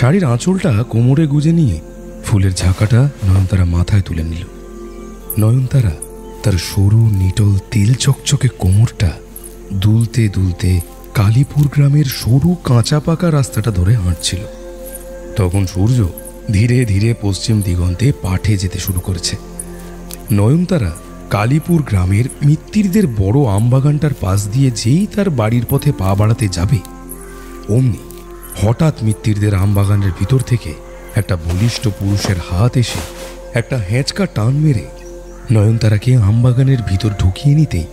শাড়ির আঁচলটা কোমরে গুজে নিয়ে ফুলের ঝাঁকাটা নয়নতারা মাথায় তুলে নিল। নয়নতারা তার সরু নিটল তিল চকচকে কোমরটা দুলতে দুলতে কালীপুর গ্রামের সরু কাঁচা পাকা রাস্তাটা ধরে হাঁটছিল। তখন সূর্য ধীরে ধীরে পশ্চিম দিগন্তে পাঠে যেতে শুরু করেছে। নয়নতারা কালীপুর গ্রামের মিত্তিরদের বড় আমবাগানটার পাশ দিয়ে যেই তার বাড়ির পথে পা বাড়াতে যাবে, অমনি হঠাৎ মিত্তিরদের আমবাগানের ভিতর থেকে একটা বলিষ্ঠ পুরুষের হাত এসে একটা হেঁচকা টান মেরে নয়নতারাকে আমবাগানের ভিতর ঢুকিয়ে নিতেই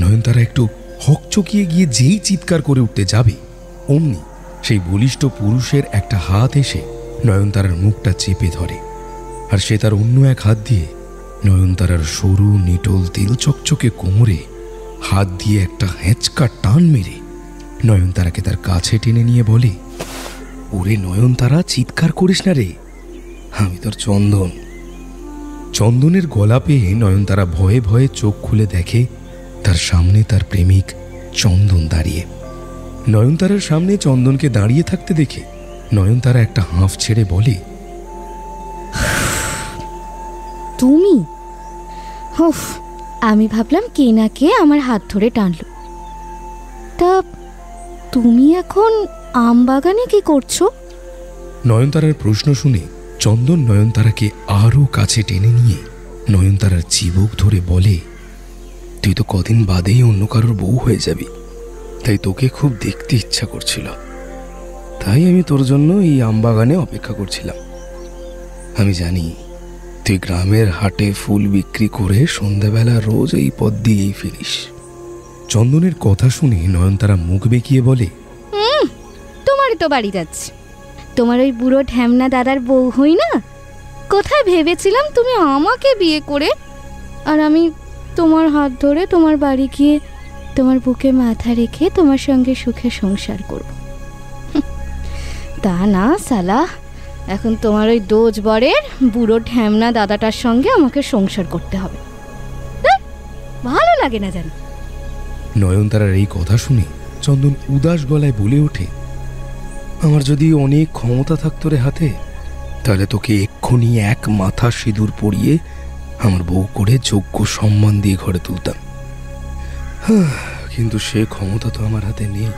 নয়নতারা একটু হকচকিয়ে গিয়ে যেই চিৎকার করে উঠতে যাবে, অমনি সেই বলিষ্ঠ পুরুষের একটা হাত এসে নয়নতারার মুখটা চেপে ধরে। আর সে তার অন্য এক হাত দিয়ে নয়নতারার সরু নিটল তেল চকচকে কোমরে হাত দিয়ে একটা হেঁচকা টান মেরে নয়নতারাকে তার কাছে টেনে নিয়ে বলে, ওরে নয়নতারা, চিৎকার করিস না রে, আমি তোর চন্দন। চন্দনের গলা পেয়ে নয়নতারা ভয়ে ভয়ে চোখ খুলে দেখে তার সামনে তার প্রেমিক চন্দন দাঁড়িয়ে। নয়নতারার সামনে চন্দনকে দাঁড়িয়ে থাকতে দেখে নয়নতারা একটা হাঁফ ছেড়ে বলে, তুমি? হুফ, আমি ভাবলাম কে না কে আমার হাত ধরে টানলো। তা তুমি এখন আমবাগানে কি করছো? নয়নতারার প্রশ্ন শুনে চন্দন নয়নতারাকে আরো কাছে টেনে নিয়ে নয়নতারার চিবুক ধরে বলে, তুই তো কদিন বাদেই অন্য কারোর বউ হয়ে যাবি, তাই তোকে খুব দেখতে ইচ্ছা করছিল, তাই আমি তোর জন্য এই আমবাগানে অপেক্ষা করছিলাম। আমি জানি তুই গ্রামের হাটে ফুল বিক্রি করে সন্ধ্যাবেলা রোজ এই পথ দিয়েই ফিরিস। চন্দনের কথা শুনে নয়নতারা মুখ বেঁকিয়ে বলে, তোমারই তো বাড়ি যাচ্ছে, তোমার ওই বুড়ো ঢ্যামনা দাদার বউ হই না? কোথায় ভেবেছিলাম তুমি আমাকে বিয়ে করে আর আমি তোমার হাত ধরে তোমার বাড়ি গিয়ে তোমার বুকে মাথা রেখে তোমার সঙ্গে সুখে সংসার করব। তা না সালা, এখন তোমার ওই দোজ বরের বুড়ো ঢ্যামনা দাদাটার সঙ্গে আমাকে সংসার করতে হবে। ভালো লাগে না জানো? নয়নতারার এই কথা শুনে চন্দন উদাস গলায় বলে ওঠে, আমার যদি অনেক ক্ষমতা থাকতো রে হাতে, তাহলে তোকে এক্ষুনি এক মাথা সিঁদুর পরিয়ে আমার বউ করে যোগ্য সম্মান দিয়ে ঘরে তুলতাম, কিন্তু সে ক্ষমতা তো আমার হাতে নেই।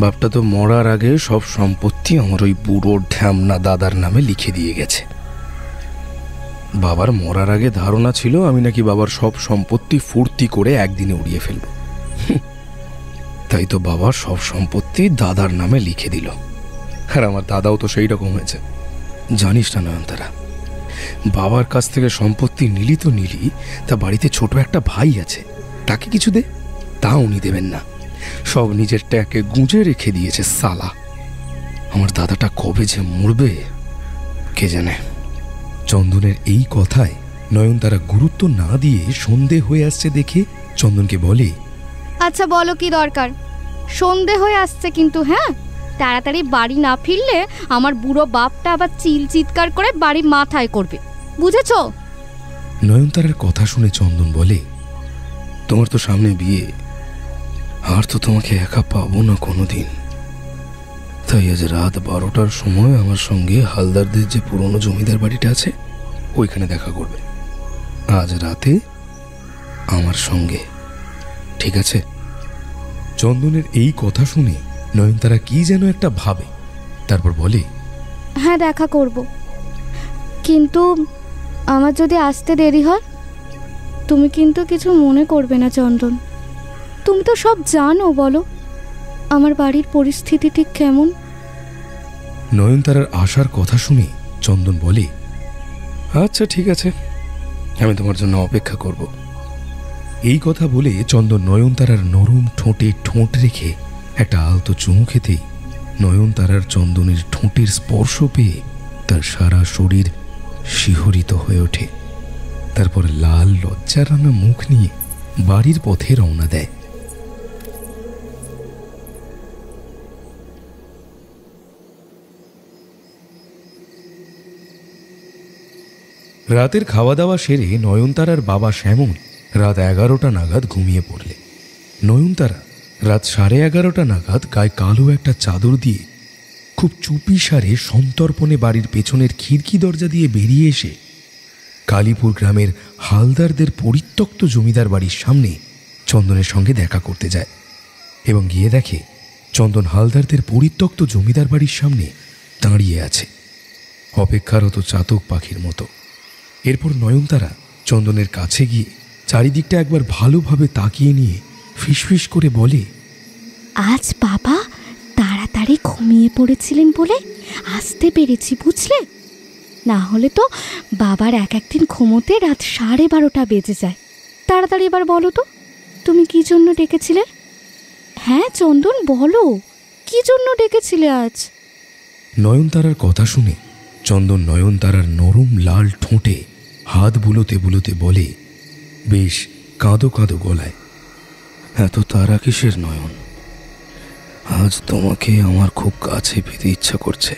বাপটা তো মরার আগে সব সম্পত্তি আমার ওই বুড়ো ঢ্যামনা দাদার নামে লিখে দিয়ে গেছে। বাবার মরার আগে ধারণা ছিল আমি নাকি বাবার সব সম্পত্তি ফুর্তি করে একদিনে উড়িয়ে ফেলব, তাই তো বাবার সব সম্পত্তি দাদার নামে লিখে দিল। আর আমার দাদাও তো সেই রকম হয়েছে। জানিস না নয়নতারা, বাবার কাছ থেকে সম্পত্তি নিলি তো নিলি, তা বাড়িতে ছোট একটা ভাই আছে, তাকে কিছু দে, তা উনি দেবেন না, সব নিজের ট্যাকে গুঁজে রেখে দিয়েছে সালা। আমার দাদাটা কবে যে মরবে কে জানে। চন্দনের এই কথায় নয়নতারা গুরুত্ব না দিয়ে সন্ধে হয়ে আসছে দেখে চন্দনকে বলে, আচ্ছা বলো কি দরকার? সন্ধে হয়ে আসছে কিন্তু, হ্যাঁ, তাড়াতাড়ি বাড়ি না ফিরলে আমার বুড়ো বাপটা আবার চিৎকার করে বাড়ি মাথায় করবে, বুঝেছো? নয়নতারার কথা শুনে চন্দন বলে, তোমার তো সামনে বিয়ে, আর তো তোমাকে একা পাবো না কোনোদিন, তাই আজ রাত 12টার সময় আমার সঙ্গে হালদারদের যে পুরনো জমিদার বাড়িটা আছে ওইখানে দেখা করবে। আজ রাতে আমার সঙ্গে, ঠিক আছে? চন্দনের এই কথা শুনে নয়নতারা কি যেন একটা ভাবে, তারপর বলে, হ্যাঁ দেখা করব, কিন্তু আমার যদি আসতে দেরি হয়? তুমি কিন্তু কিছু মনে করবে না চন্দন, তুমি তো সব জানো, বলো আমার বাড়ির পরিস্থিতি ঠিক কেমন? নয়নতারার আসার কথা শুনে চন্দন বলে, আচ্ছা ঠিক আছে, আমি তোমার জন্য অপেক্ষা করব। এই কথা বলে চন্দন নয়নতারার নরম ঠোঁটে ঠোঁট রেখে একটা আলতো চুমু খেতেই নয়নতারার চন্দনের ঠোঁটের স্পর্শ পেয়ে তার সারা শরীর শিহরিত হয়ে ওঠে। তারপর লাল লজ্জারাঙা মুখ নিয়ে বাড়ির পথে রওনা দেয়। রাতের খাওয়া দাওয়া সেরে নয়নতারার বাবা শ্যামল রাত 11টা নাগাদ ঘুমিয়ে পড়লে নয়নতারা রাত 11:30 নাগাদ গায়ে কালো একটা চাদর দিয়ে খুব চুপিসারে সন্তর্পণে বাড়ির পেছনের খিড়কি দরজা দিয়ে বেরিয়ে এসে কালীপুর গ্রামের হালদারদের পরিত্যক্ত জমিদার বাড়ির সামনে চন্দনের সঙ্গে দেখা করতে যায় এবং গিয়ে দেখে চন্দন হালদারদের পরিত্যক্ত জমিদার বাড়ির সামনে দাঁড়িয়ে আছে অপেক্ষারত চাতক পাখির মতো। এরপর নয়নতারা চন্দনের কাছে গিয়ে চারিদিকটা একবার ভালোভাবে তাকিয়ে নিয়ে ফিসফিস করে বলে, আজ বাবা তাড়াতাড়ি ঘুমিয়ে পড়েছিলেন বলে আসতে পেরেছি, বুঝলে? না হলে তো বাবার এক একদিন ঘুমোতে রাত 12:30 বেজে যায়। তাড়াতাড়ি এবার বলো তো, তুমি কি জন্য ডেকেছিলে? হ্যাঁ চন্দন, বলো, কি জন্য ডেকেছিলে আজ? নয়নতারার কথা শুনে চন্দন নয়নতারার নরম লাল ঠোঁটে হাত বুলোতে বুলোতে বলে, বেশ কাঁদো কাঁদো গলায়, এত তারা কিসের নয়ন? আজ তোমাকে আমার খুব কাছে পেতে ইচ্ছা করছে,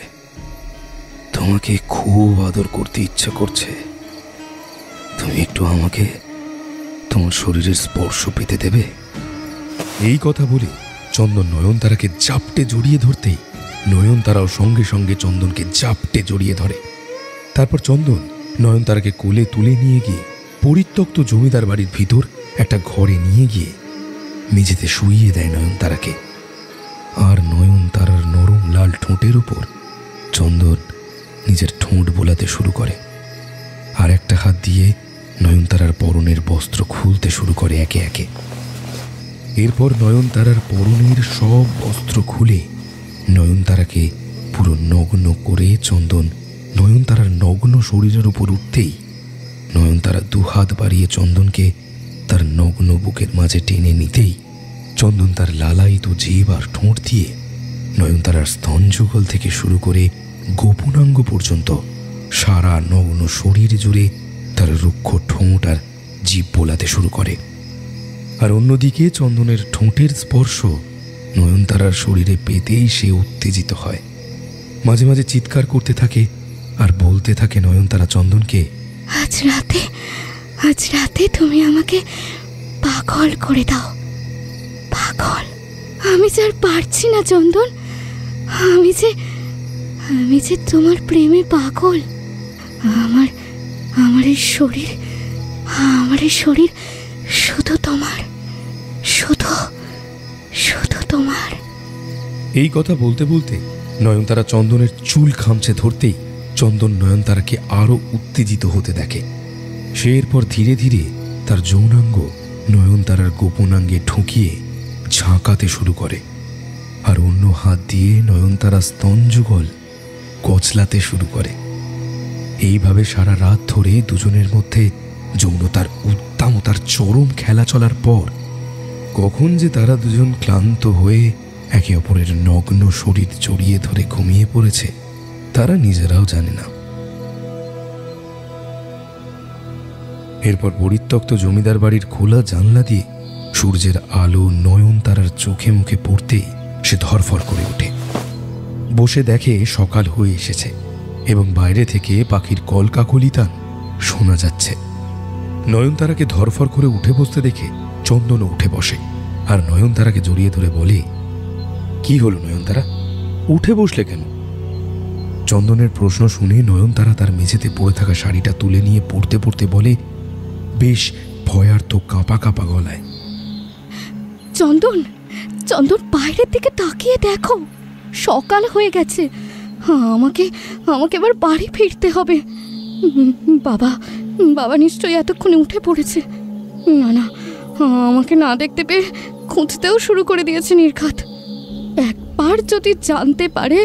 তোমাকে খুব আদর করতে ইচ্ছা করছে। তুমি একটু আমাকে তোমার শরীরের স্পর্শ পেতে দেবে? এই কথা বলে চন্দন নয়নতারাকে জাপটে জড়িয়ে ধরতেই নয়নতারাও সঙ্গে সঙ্গে চন্দনকে জাপটে জড়িয়ে ধরে। তারপর চন্দন নয়নতারাকে কোলে তুলে নিয়ে গিয়ে পরিত্যক্ত জমিদার বাড়ির ভিতর একটা ঘরে নিয়ে গিয়ে মেঝেতে শুইয়ে দেয় নয়নতারাকে। আর নয়নতারার নরম লাল ঠোঁটের উপর চন্দন নিজের ঠোঁট বোলাতে শুরু করে, আর একটা হাত দিয়ে নয়নতারার পরনের বস্ত্র খুলতে শুরু করে একে একে। এরপর নয়নতারার পরনের সব বস্ত্র খুলে নয়নতারাকে পুরো নগ্ন করে চন্দন নয়নতারার নগ্ন শরীরের উপর উঠতেই নয়নতারা দুহাত বাড়িয়ে চন্দনকে তার নগ্ন বুকের মাঝে টেনে নিতেই চন্দন তার লালায়িত জিভ আর ঠোঁট দিয়ে নয়নতারার স্তনযুগল থেকে শুরু করে গোপনাঙ্গ পর্যন্ত সারা নগ্ন শরীর জুড়ে তার রুক্ষ ঠোঁট আর জিভ বোলাতে শুরু করে। আর অন্যদিকে চন্দনের ঠোঁটের স্পর্শ নয়নতারার শরীরে পেতেই সে উত্তেজিত হয়, মাঝে মাঝে চিৎকার করতে থাকে আর বলতে থাকে নয়নতারা চন্দনকে, আজ রাতে তুমি আমাকে পাগল করে দাও, পাগল। আমি যে আর পারছি না চন্দন, আমি যে তোমার প্রেমে পাগল। আমার এই শরীর শুধু তোমার, শুধু তোমার। এই কথা বলতে বলতে নয়নতারা চন্দনের চুল খামচে ধরতেই চন্দন নয়নতারাকে আরো উত্তেজিত হতে দেখে। সে এরপর ধীরে ধীরে তার যৌনাঙ্গ নয়নতারার গোপনাঙ্গে ঢুকিয়ে ঝাঁকাতে শুরু করে, আর অন্য হাত দিয়ে নয়নতারা স্তনযুগল কচলাতে শুরু করে। এইভাবে সারা রাত ধরে দুজনের মধ্যে যৌনতার উদ্দামতার চরম খেলা চলার পর কখন যে তারা দুজন ক্লান্ত হয়ে একে অপরের নগ্ন শরীর জড়িয়ে ধরে ঘুমিয়ে পড়েছে তারা নিজেরাও জানে না। এরপর পরিত্যক্ত জমিদার বাড়ির খোলা জানলা দিয়ে সূর্যের আলো নয়নতারার চোখে মুখে পড়তেই সে ধরফর করে ওঠে। বসে দেখে সকাল হয়ে এসেছে এবং বাইরে থেকে পাখির কলকাকলিতান শোনা যাচ্ছে। নয়নতারাকে ধরফর করে উঠে বসতে দেখে চন্দনও উঠে বসে আর নয়নতারাকে জড়িয়ে ধরে বলে, কি হলো নয়নতারা, উঠে বসলে কেন? চন্দনের প্রশ্ন শুনে নয়নতারা তার মেঝেতে পড়ে থাকা শাড়িটা তুলে নিয়ে পড়তে পড়তে বলে, বেশ ভয়ার্থ কাঁপা কাঁপা গলায়, চন্দন বাইরের দিকে তাকিয়ে দেখো, সকাল হয়ে গেছে। আমাকে এবার বাড়ি ফিরতে হবে। বাবা নিশ্চয়ই এতক্ষণে উঠে পড়েছে। না, আমাকে না দেখতে পেয়ে খুঁজতেও শুরু করে দিয়েছে নির্ঘাত। একবার যদি জানতে পারে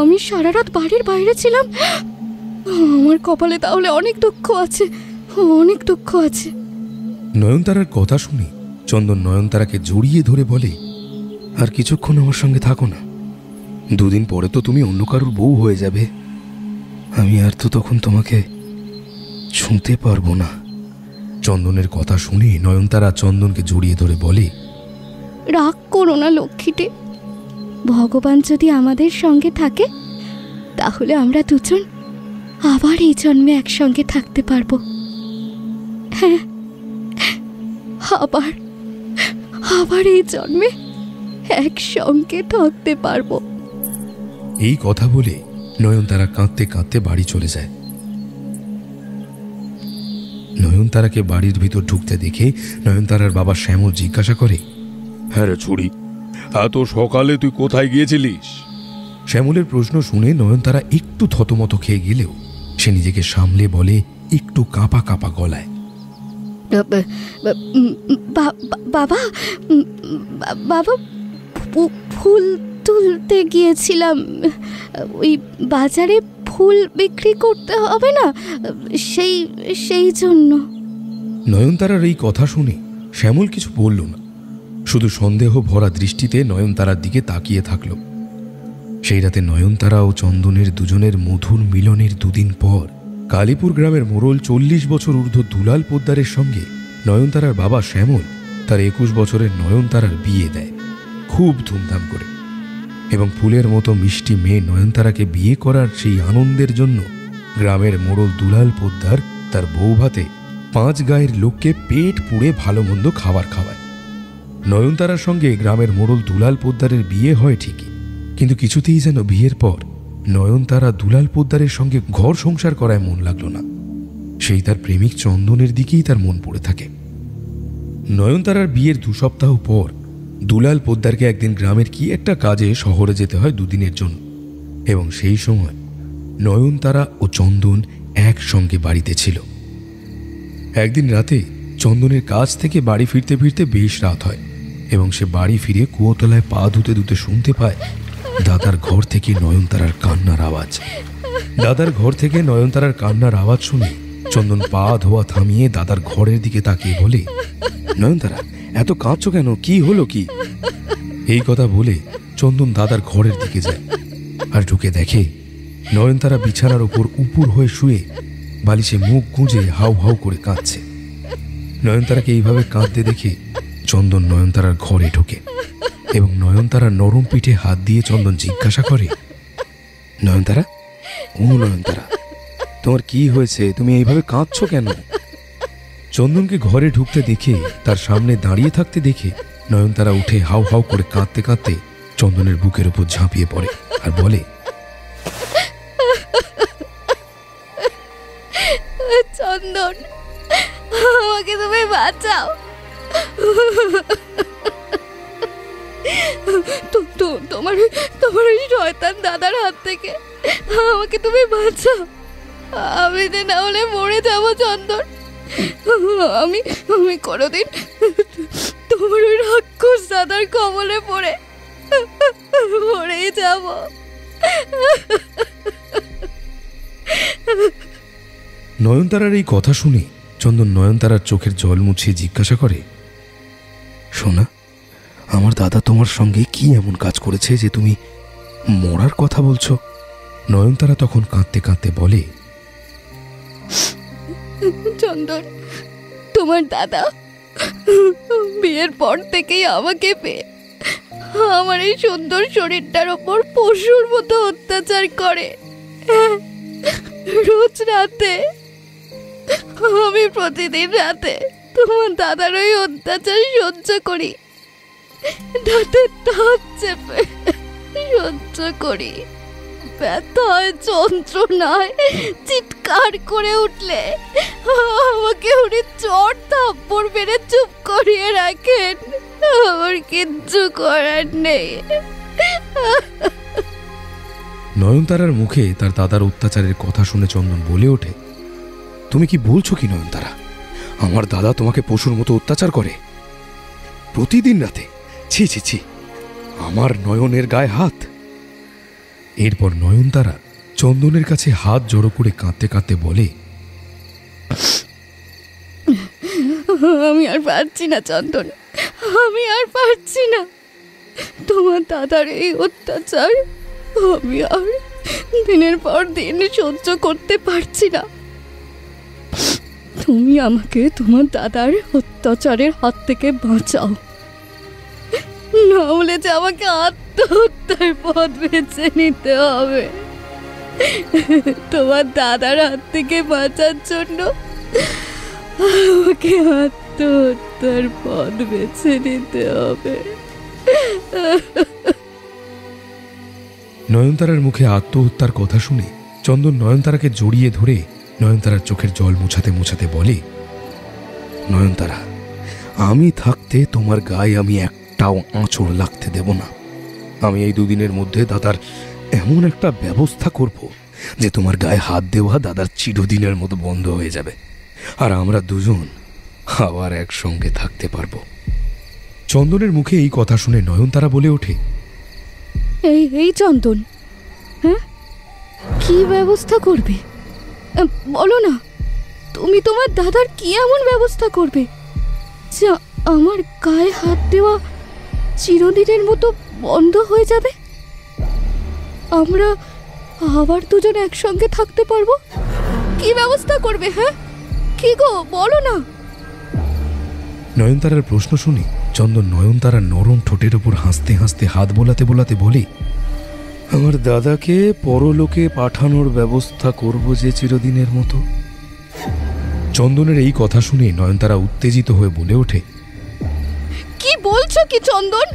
আমি সারা রাত বাড়ির বাইরে ছিলাম, আমার কপালে তাহলে অনেক দুঃখ আছে। নয়নতারার কথা শুনে চন্দন নয়নতারাকে জড়িয়ে ধরে বলে, আর কিছুক্ষণ আমার সঙ্গে থাকো না, 2 দিন পরে তো তুমি অন্য কারোর বউ হয়ে যাবে। আমি আর তো তখন তোমাকে ছুঁতে পারবো না। চন্দনের কথা শুনে নয়নতারা চন্দনকে জড়িয়ে ধরে বলে, রাগ করো না লক্ষ্মীটি, ভগবান যদি আমাদের সঙ্গে থাকে তাহলে আমরা দুজন আবার এই জন্মে একসঙ্গে থাকতে পারবো। হ্যাঁ, আবার এই জন্মে একসঙ্গে থাকতে পারবো। এই কথা বলে নয়নতারা কাঁদতে কাঁদতে বাড়ি চলে যায়। নয়নতারাকে বাড়ির ভিতর ঢুকতে দেখে নয়নতারার বাবা শ্যামল জিজ্ঞাসা করে, হ্যাঁ রে ছুরি, এত সকালে তুই কোথায় গিয়েছিলিস? শ্যামলের প্রশ্ন শুনে নয়নতারা একটু থতমত খেয়ে গেলেও সে নিজেকে সামলে বলে একটু কাঁপা কাঁপা গলায়, বাবা বাবা ফুল তুলতে গিয়েছিলাম, ওই বাজারে ফুল বিক্রি করতে হবে না, সেই জন্য। নয়নতারার এই কথা শুনে শ্যামল কিছু বলল না, শুধু সন্দেহ ভরা দৃষ্টিতে নয়নতারার দিকে তাকিয়ে থাকল। সেই রাতে নয়নতারা ও চন্দনের দুজনের মধুর মিলনের দুদিন পর কালীপুর গ্রামের মোড়ল 40 বছর ঊর্ধ্ব দুলাল পোদ্দারের সঙ্গে নয়নতারার বাবা শ্যামল তার 21 বছরের নয়নতারার বিয়ে দেয় খুব ধুমধাম করে। এবং ফুলের মতো মিষ্টি মেয়ে নয়নতারাকে বিয়ে করার সেই আনন্দের জন্য গ্রামের মোড়ল দুলাল পোদ্দার তার বউ ভাতে 5 গায়ের লোককে পেট পুড়ে ভালো মন্দ খাবার খাওয়ায়। নয়নতারার সঙ্গে গ্রামের মোড়ল দুলাল পোদ্দারের বিয়ে হয় ঠিকই, কিন্তু কিছুতেই যেন বিয়ের পর নয়নতারা দুলাল পোদ্দারের সঙ্গে ঘর সংসার করায় মন লাগলো না। সেই তার প্রেমিক চন্দনের দিকেই তার মন পড়ে থাকে। নয়নতারার বিয়ের 2 সপ্তাহ পর দুলাল পোদ্দারকে একদিন গ্রামের কি একটা কাজে শহরে যেতে হয় 2 দিনের জন্য, এবং সেই সময় নয়নতারা ও চন্দন একসঙ্গে বাড়িতে ছিল। একদিন রাতে চন্দনের কাজ থেকে বাড়ি ফিরতে ফিরতে বেশ রাত হয় এবং সে বাড়ি ফিরে কুয়োতলায় পা ধুতে ধুতে শুনতে পায় দাদার ঘর থেকে নয়নতারার কান্নার আওয়াজ। দাদার ঘর থেকে নয়নতারার কান্নার আওয়াজ শুনে চন্দন পা ধোয়া থামিয়ে দাদার ঘরের দিকে তাকিয়ে বলে, নয়নতারা এত কাঁদছো কেন, কি হলো কি? এই কথা বলে চন্দন দাদার ঘরের দিকে যায় আর ঢুকে দেখে নয়নতারা বিছানার ওপর উপুর হয়ে শুয়ে বালিশে মুখ গুঁজে হাউ হাউ করে কাঁদছে। নয়নতারাকে এইভাবে কাঁদতে দেখে চন্দন নয়নতারার ঘরে ঢোকে এবং নয়নতারার নরম পিঠে হাত দিয়ে চন্দন জিজ্ঞাসা করে, নয়নতারা, ও নয়নতারা, তোমার কি হয়েছে, তুমি এইভাবে কাঁদছো কেন? চন্দনকে ঘরে ঢুকতে দেখে তার সামনে দাঁড়িয়ে থাকতে দেখে নয়নতারা উঠে হাউ হাউ করে কাঁদতে কাঁদতে চন্দনের বুকের উপর ঝাঁপিয়ে পড়ে আর বলে, চন্দন, আমাকে তুমি বাঁচাও, তোমার ওই শয়তান দাদার হাত থেকে আমাকে তুমি বাঁচাও, আমি যে না হলে মরে যাবো চন্দন। আমি কোনোদিন তোমার ওই রাক্ষস দাদার কবলে পড়েই যাব। নয়নতারার এই কথা শুনে চন্দন নয়নতারার চোখের জল মুছিয়ে জিজ্ঞাসা করে, সোনা, আমার দাদা তোমার সঙ্গে কি এমন কাজ করেছে যে তুমি মরার কথা বলছো? নয়নতারা তখন কাঁদতে কাঁদতে বলে, চন্দন, তোমার দাদা বিয়ের পর থেকেই আমাকে পেয়ে আমার এই সুন্দর শরীরটার ওপর পশুর মতো অত্যাচার করে। রোজ রাতে আমি প্রতিদিন রাতে তোমার দাদার ওই অত্যাচার সহ্য করি, দাঁতের দাঁত চেপে সহ্য করি। ব্যথায় যন্ত্রণায় চিৎকার করে উঠলে আমাকে উনি চট থাপ্পড় মেরে চুপ করিয়ে রাখেন। আমার কিচ্ছু করার নেই। নয়নতারার মুখে তার দাদার অত্যাচারের কথা শুনে চন্দন বলে ওঠে, তুমি কি বলছো কি নয়নতারা? আমার দাদা তোমাকে পশুর মতো অত্যাচার করে প্রতিদিন রাতে? ছি ছি ছি, আমার নয়নের গায়ে হাত। এরপর নয়নতারা চন্দনের কাছে হাত জড়ো করে কাঁদতে কাঁদতে বলে, আমি আর পারছি না চন্দন, আমি আর পারছি না। তোমার দাদার এই অত্যাচার আমি আর দিনের পর দিন সহ্য করতে পারছি না। তুমি আমাকে তোমার দাদার অত্যাচারের হাত থেকে বাঁচাও, না হলে যে আমাকে আত্মহত্যার পথ বেছে নিতে হবে। তোমার দাদার হাত থেকে বাঁচার জন্য আমাকে আত্মহত্যার পথ বেছে নিতে হবে। নয়নতারার মুখে আত্মহত্যার কথা শুনে চন্দন নয়নতারাকে জড়িয়ে ধরে নয়নতারার চোখের জল মুছাতে মুছাতে বলে, নয়নতারা, আমি থাকতে তোমার গায়ে আমি একটাও আঁচড় লাগতে দেব না। আমি এই দুদিনের মধ্যে দাদার এমন একটা ব্যবস্থা করব যে তোমার গায়ে হাত দেওয়া দাদার চিরদিনের মতো বন্ধ হয়ে যাবে, আর আমরা দুজন আবার একসঙ্গে থাকতে পারবো। চন্দনের মুখে এই কথা শুনে নয়নতারা বলে ওঠে, এই এই চন্দন, হ্যাঁ, কি ব্যবস্থা করবে? বলো না, তুমি তোমার দাদার কি এমন ব্যবস্থা করবে যে আমার গায়ে হাত দেওয়া চিরদিনের মতো বন্ধ হয়ে যাবে, আমরা আবার দুজন একসঙ্গে থাকতে পারবো? কি ব্যবস্থা করবে? হ্যাঁ, কি গো, বলো না। নয়নতারার প্রশ্ন শুনে চন্দন নয়নতারার নরম ঠোঁটের ওপর হাসতে হাসতে হাত বোলাতে বোলাতে বলে, আমার দাদাকে পরলোকে পাঠানোর ব্যবস্থা করব যে চিরদিনের মতো। চন্দনের এই কথা শুনে নয়নতারা উত্তেজিত হয়ে বলে ওঠে, কি বলছো কি চন্দন?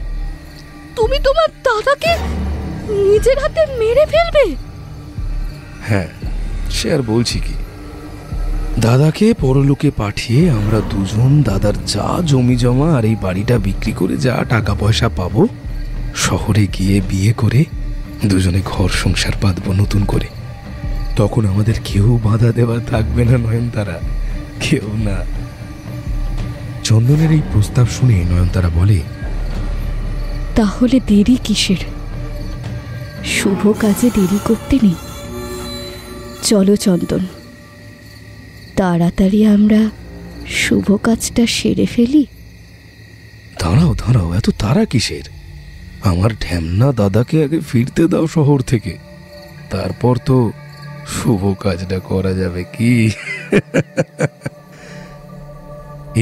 তুমি তোমার দাদাকে নিজের হাতে মেরে ফেলবে? হ্যাঁ, সে আর বলছি কি, দাদাকে পরলোকে পাঠিয়ে আমরা দুজন দাদার যা জমি জমা আর এই বাড়িটা বিক্রি করে যা টাকা পয়সা পাবো, শহরে গিয়ে বিয়ে করে দুজনে ঘর সংসার বাঁধবো নতুন করে। তখন আমাদের কেউ বাধা দেওয়া থাকবে না নয়নতারা, কেউ না। চন্দনের এই প্রস্তাব শুনে নয়নতারা বলে, তাহলে দেরি কিসের? শুভ কাজে দেরি করতে নেই। চলো চন্দন, তাড়াতাড়ি আমরা শুভ কাজটা সেরে ফেলি। দাঁড়াও দাঁড়াও, এত তারা কিসের? আমার ঢ্যামনা দাদাকে আগে ফিরতে দাও শহর থেকে, তারপর তো শুভ কাজটা করা যাবে কি?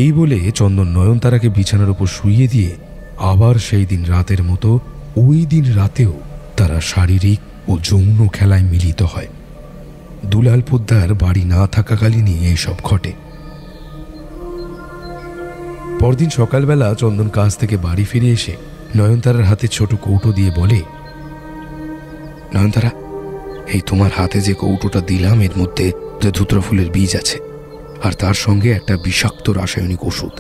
এই বলে চন্দন নয়নতারাকে বিছানার উপর শুইয়ে দিয়ে আবার সেই দিন রাতের মতো ওই দিন রাতেও তারা শারীরিক ও যৌন খেলায় মিলিত হয়। দুলাল পোদ্দার বাড়ি না থাকাকালীনই এইসব ঘটে। পরদিন সকালবেলা চন্দন কাজ থেকে বাড়ি ফিরে এসে নয়নতারার হাতে ছোট কৌটো দিয়ে বলে, নয়নতারা, এই তোমার হাতে যে কৌটোটা দিলাম এর মধ্যে ধুতরা ফুলের বীজ আছে, আর তার সঙ্গে একটা বিষাক্ত রাসায়নিক ওষুধ।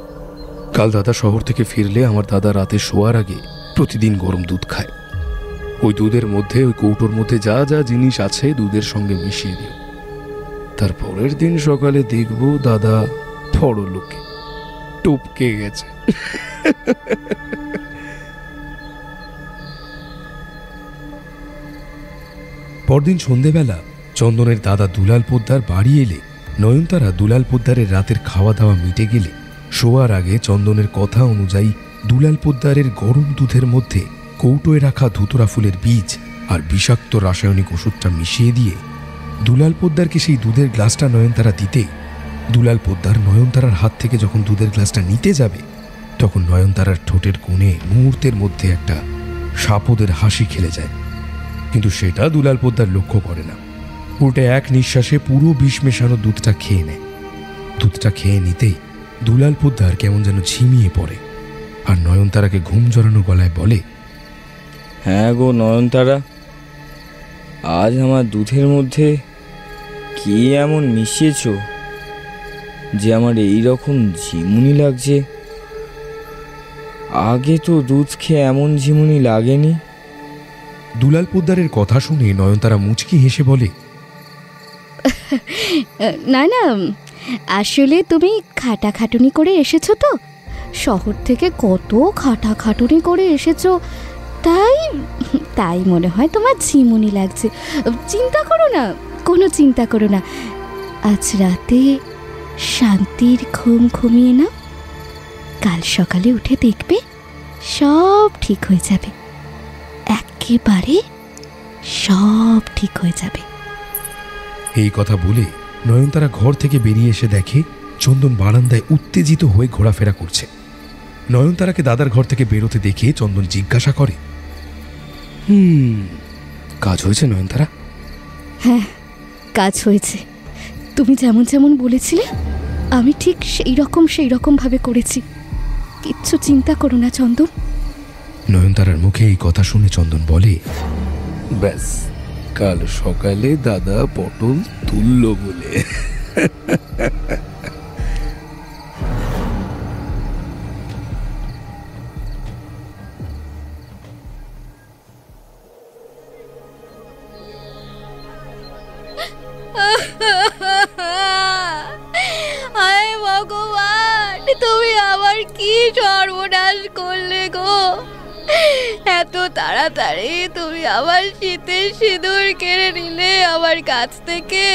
কাল দাদা শহর থেকে ফিরলে আমার দাদা রাতে শোয়ার আগে প্রতিদিন গরম দুধ খায়। ওই দুধের মধ্যে, ওই কৌটোর মধ্যে যা যা জিনিস আছে দুধের সঙ্গে মিশিয়ে দিও। তার পরের দিন সকালে দেখব দাদা পরলোকে টপকে গেছে। পরদিন সন্ধেবেলা চন্দনের দাদা দুলাল পোদ্দার বাড়ি এলে নয়নতারা দুলাল পোদ্দারের রাতের খাওয়া দাওয়া মিটে গেলে শোয়ার আগে চন্দনের কথা অনুযায়ী দুলাল পোদ্দারের গরম দুধের মধ্যে কৌটোয় রাখা ধুতরা ফুলের বীজ আর বিষাক্ত রাসায়নিক ওষুধটা মিশিয়ে দিয়ে দুলাল পোদ্দারকে সেই দুধের গ্লাসটা নয়নতারা দিতে, দুলাল পোদ্দার নয়নতারার হাত থেকে যখন দুধের গ্লাসটা নিতে যাবে তখন নয়নতারার ঠোঁটের কোণে মুহূর্তের মধ্যে একটা সাপদের হাসি খেলে যায়। কিন্তু সেটা দুলাল পোদ্দার লক্ষ্য করে না, উল্টে এক নিঃশ্বাসে পুরো বিষ মেশানো দুধটা খেয়ে নেয়। দুধটা খেয়ে নিতেই দুলাল পোদ্দার কেমন যেন ঝিমিয়ে পড়ে আর নয়নতারাকে ঘুম জড়ানো গলায় বলে, হ্যাঁ গো নয়নতারা, আজ আমার দুধের মধ্যে কি এমন মিশিয়েছ যে আমার এই রকম ঝিমুনি লাগছে? আগে তো দুধ খেয়ে এমন ঝিমুনি লাগেনি। দুলাল পোদ্দারের কথা শুনে নয়নতারা মুচকি হেসে বলে, না না, আসলে তুমি খাটাখাটুনি করে এসেছো তো, শহর থেকে কত খাটাখাটুনি করে এসেছো, তাই তাই মনে হয় তোমার ঝিমুনি লাগছে। চিন্তা করো না, কোনো চিন্তা করো না, আজ রাতে শান্তির ঘুম ঘুমিয়ে নাও, কাল সকালে উঠে দেখবে সব ঠিক হয়ে যাবে, একেবারে সব ঠিক হয়ে যাবে। এই কথা বলে নয়নতারা ঘর থেকে বেরিয়ে এসে দেখে চন্দন বারান্দায় উত্তেজিত হয়ে ঘোরাফেরা করছে। নয়নতারাকে দাদার ঘর থেকে বেরোতে দেখে চন্দন জিজ্ঞাসা করে, কাজ হয়েছে নয়নতারা? হ্যাঁ, কাজ হয়েছে। তুমি যেমন যেমন বলেছিলে আমি ঠিক সেই রকম ভাবে করেছি, কিচ্ছু চিন্তা করো না চন্দন। নয়নতারার মুখে এই কথা শুনে চন্দন বলে, ব্যাস, কাল সকালে দাদা পটল তুলল বলে। হায় ভগবান, তুমি আমার কি সর্বনাশ করলে গো! এত তাড়াতাড়ি তুমি আমার শীতের সিঁদুর কেড়ে নিলে আমার কাছ থেকে।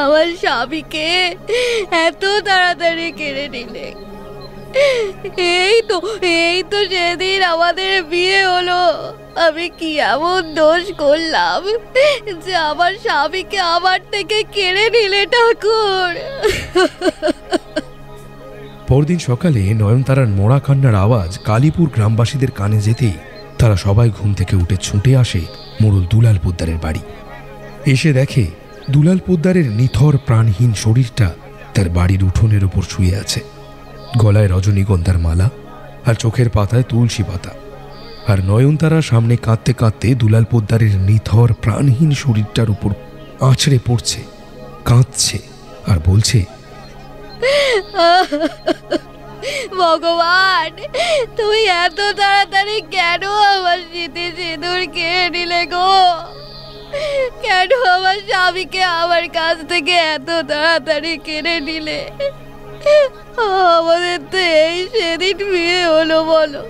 আমার স্বামীকে এত তাড়াতাড়ি কেড়ে নিলে। এই তো সেদিন আমাদের বিয়ে হলো। আমি কি এমন দোষ করলাম যে আমার স্বামীকে আমার থেকে কেড়ে নিলে ঠাকুর? পরদিন সকালে নয়নতারার মরা কান্নার আওয়াজ কালীপুর গ্রামবাসীদের কানে যেতেই তারা সবাই ঘুম থেকে উঠে ছুটে আসে মোড়ল দুলাল পোদ্দারের বাড়ি। এসে দেখে দুলাল পোদ্দারের নিথর প্রাণহীন শরীরটা তার বাড়ির উঠোনের উপর শুয়ে আছে। গলায় রজনীগন্ধার মালা আর চোখের পাতায় তুলসী পাতা। আর নয়নতারা সামনে কাঁদতে কাঁদতে দুলাল পোদ্দারের নিথর প্রাণহীন শরীরটার উপর আছড়ে পড়ছে, কাঁদছে আর বলছে, ভগবান, তুই এত তাড়াতাড়ি কেন আমার শীতের সিঁদুর কেড়ে নিলে গো? কেন আমার স্বামীকে আমার কাছ থেকে এত তাড়াতাড়ি কেড়ে নিলে? আমাদের তো এই সেদিন বিয়ে হলো, বলো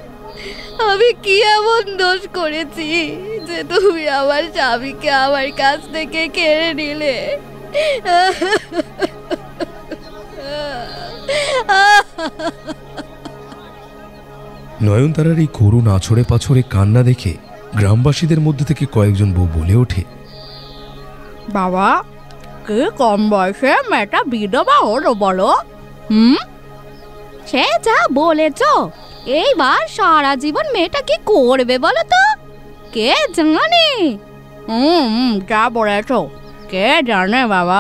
আমি কি এমন দোষ করেছি যে তুমি আমার স্বামীকে আমার কাছ থেকে কেড়ে নিলে? নয়নতারার এই করুণ আছড়ে পাছড়ে কান্না দেখে গ্রামবাসীদের মধ্যে থেকে কয়েকজন বউ বলে ওঠে, বাবা, কে কম বয়সে মেয়েটা বিধবা হলো বলো? সে যা বলেছ, এইবার সারা জীবন মেয়েটা কি করবে বলো তো? কে জানে? যা বলেছ, কে জানে বাবা।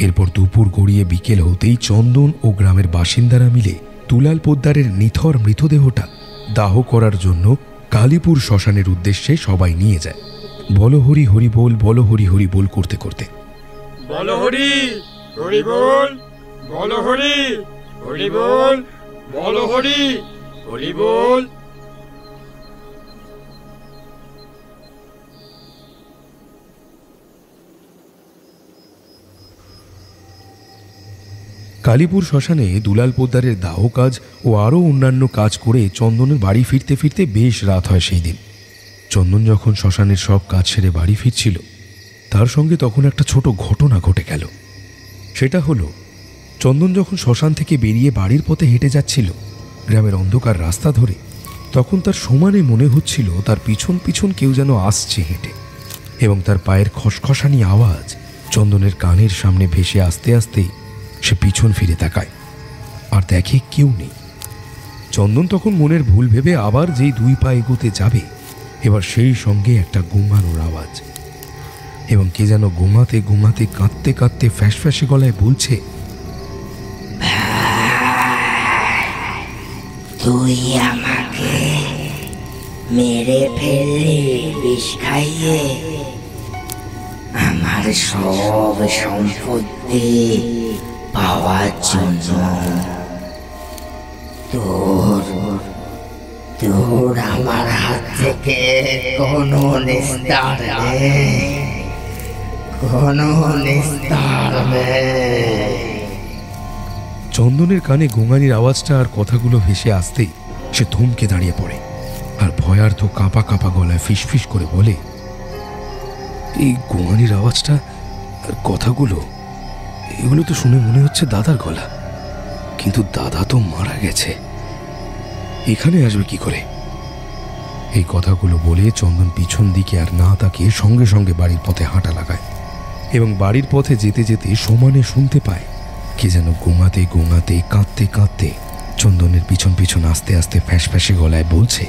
এরপর দুপুর গড়িয়ে বিকেল হতেই চন্দন ও গ্রামের বাসিন্দারা মিলে দুলাল পোদ্দারের নিথর মৃতদেহটা দাহ করার জন্য কালীপুর শ্মশানের উদ্দেশ্যে সবাই নিয়ে যায়। বলো হরি হরি বল, বলো হরি হরি বল করতে করতে। বলো হরি হরি বল, বলো হরি হরি বল, বলো হরি হরি বল। কালীপুর শ্মশানে দুলাল পোদ্দারের দাহ কাজ ও আরও অন্যান্য কাজ করে চন্দনের বাড়ি ফিরতে ফিরতে বেশ রাত হয় সেই দিন। চন্দন যখন শ্মশানের সব কাজ সেরে বাড়ি ফিরছিল, তার সঙ্গে তখন একটা ছোট ঘটনা ঘটে গেল। সেটা হলো, চন্দন যখন শ্মশান থেকে বেরিয়ে বাড়ির পথে হেঁটে যাচ্ছিল গ্রামের অন্ধকার রাস্তা ধরে, তখন তার সমানে মনে হচ্ছিল তার পিছন পিছন কেউ যেন আসছে হেঁটে, এবং তার পায়ের খসখসানি আওয়াজ চন্দনের কানের সামনে ভেসে আসতে আসতেই সে পিছন ফিরে তাকায় আর দেখে কেউ নেই। চন্দন তখন মনের ভুল ভেবে আবার যেই দুই পা এগোতে যাবে, এবার সেই সঙ্গে একটা গুঙানোর আওয়াজ, এবং কে যেন ঘুমাতে ঘুমাতে কাঁদতে কাঁদতে ফ্যাসফ্যাসে গলায় বলছে, তুই আমাকে মেরে ফেললি বিষ খাইয়ে, আমার সব সম্পত্তি পাওয়ার জন্য। তোর আমার হাত থেকে কোনো নিস্তার নেই, কোনো নিস্তার নেই। চন্দনের কানে গোঙানির আওয়াজটা আর কথাগুলো ভেসে আসতেই সে থমকে দাঁড়িয়ে পড়ে আর ভয়ার্থ কাঁপা কাঁপা গলায় ফিসফিস করে বলে, এই গোঙানির আওয়াজটা আর কথাগুলো, এগুলো তো শুনে মনে হচ্ছে দাদার গলা, কিন্তু দাদা তো মারা গেছে, এখানে আসবে কি করে? এই কথাগুলো বলে চন্দন পিছন দিকে আর না তাকিয়ে সঙ্গে সঙ্গে বাড়ির পথে হাঁটা লাগায়, এবং বাড়ির পথে যেতে যেতে সমানে শুনতে পায় কে যেন গোঙাতে গোঙাতে কাঁদতে কাঁদতে চন্দনের পিছন পিছন আস্তে আস্তে ফ্যাসফ্যাসে গলায় বলছে,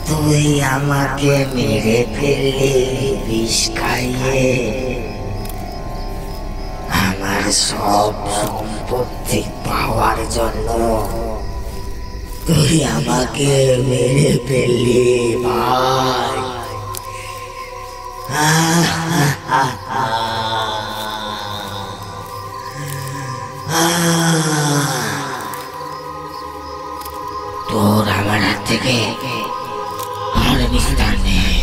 তুই আমাকে মেরে ফেললি বিষ খাইয়ে, আমার আমার সব সম্পত্তি পাওয়ার জন্য তুই আমাকে মেরে ফেললি ভাই। তোর আমার হাত থেকে আর নিস্তার নেই,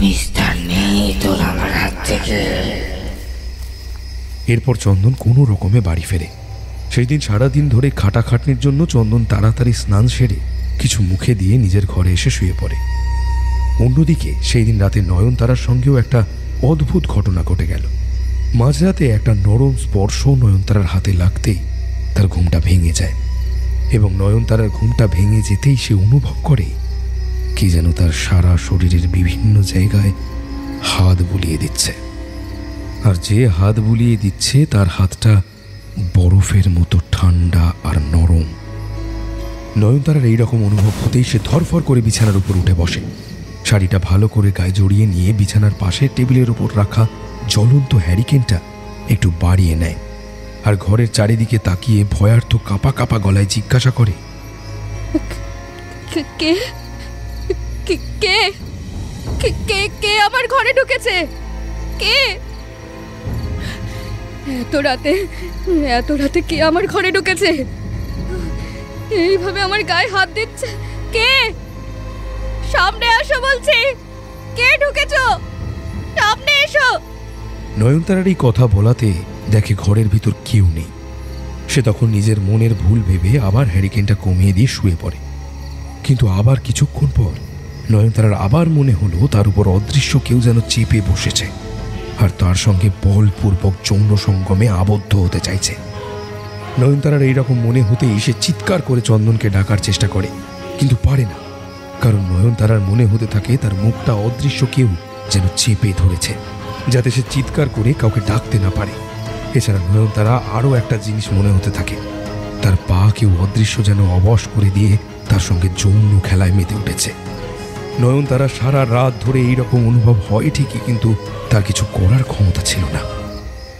নিস্তার নেই তোর আমার হাত থেকে। এরপর চন্দন কোনো রকমে বাড়ি ফেরে। সেই দিন সারাদিন ধরে খাটাখাটনির জন্য চন্দন তাড়াতাড়ি স্নান সেরে কিছু মুখে দিয়ে নিজের ঘরে এসে শুয়ে পড়ে। অন্যদিকে সেই দিন রাতে নয়নতারার সঙ্গেও একটা অদ্ভুত ঘটনা ঘটে গেল। মাঝরাতে একটা নরম স্পর্শ নয়নতারার হাতে লাগতেই তার ঘুমটা ভেঙে যায়, এবং নয়নতারার ঘুমটা ভেঙে যেতেই সে অনুভব করে কি যেন তার সারা শরীরের বিভিন্ন জায়গায় হাত বুলিয়ে দিচ্ছে। আর যে হাত বুলিয়ে দিচ্ছে তার হাতটা বরফের মতো ঠান্ডা আর নরম। নয়নতারার এইরকম অনুভব হতেই সে ধরফর করে বিছানার উপর উঠে বসে। শাড়িটা ভালো করে গায়ে জড়িয়ে নিয়ে বিছানার পাশে টেবিলের উপর রাখা জ্বলন্ত হ্যারিকেনটা একটু বাড়িয়ে নেয়, আর ঘরের চারিদিকে তাকিয়ে ভয়ার্থ কাঁপা কাঁপা গলায় জিজ্ঞাসা করে, কে কে কে কে কে আমার ঘরে ঢুকেছে? কে? এত রাতে কে আমার ঘরে ঢুকেছে? এইভাবে আমার গায়ে হাত দিচ্ছে কে? সামনে আসো বলছি, কে ঢুকেছো? সামনে এসো। নয়নতারার এই কথা বলাতে দেখে ঘরের ভিতর কেউ নেই। সে তখন নিজের মনের ভুল ভেবে আবার হ্যারিকেনটা কমিয়ে দিয়ে শুয়ে পড়ে। কিন্তু আবার কিছুক্ষণ পর নয়নতারার আবার মনে হলো তার উপর অদৃশ্য কেউ যেন চেপে বসেছে, আর তার সঙ্গে বলপূর্বক যৌন সঙ্গমে আবদ্ধ হতে চাইছে। নয়নতারার এইরকম মনে হতেই সে চিৎকার করে চন্দনকে ডাকার চেষ্টা করে, কিন্তু পারে না, কারণ নয়নতারার মনে হতে থাকে তার মুখটা অদৃশ্য কেউ যেন চেপে ধরেছে, যাতে সে চিৎকার করে কাউকে ডাকতে না পারে। এছাড়া নয়নতারা আরও একটা জিনিস মনে হতে থাকে, তার পা কেউ অদৃশ্য যেন অবশ করে দিয়ে তার সঙ্গে যৌন খেলায় মেতে উঠেছে। নয়নতারা সারা রাত ধরে এইরকম অনুভব হয় ঠিকই, কিন্তু তার কিছু করার ক্ষমতা ছিল না।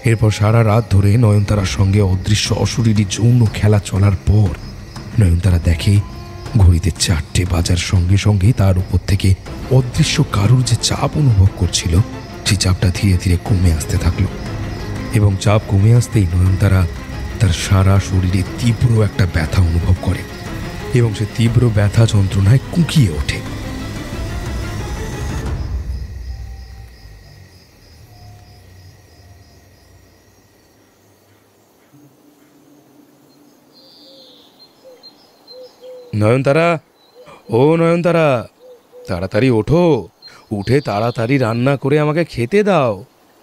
এরপর সারা রাত ধরে নয়নতারার সঙ্গে অদৃশ্য অশরীরী যৌন খেলা চলার পর নয়নতারা দেখে ঘড়িতে 4টে বাজার সঙ্গে সঙ্গে তার উপর থেকে অদৃশ্য কারুর যে চাপ অনুভব করছিল সেই চাপটা ধীরে ধীরে কমে আসতে থাকলো, এবং চাপ কমে আসতেই নয়নতারা তার সারা শরীরে তীব্র একটা ব্যথা অনুভব করে, এবং সে তীব্র ব্যথা যন্ত্রণায় কুঁকিয়ে ওঠে। নয়নতারা, ও নয়নতারা, তাড়াতাড়ি ওঠো, উঠে তাড়াতাড়ি রান্না করে আমাকে খেতে দাও,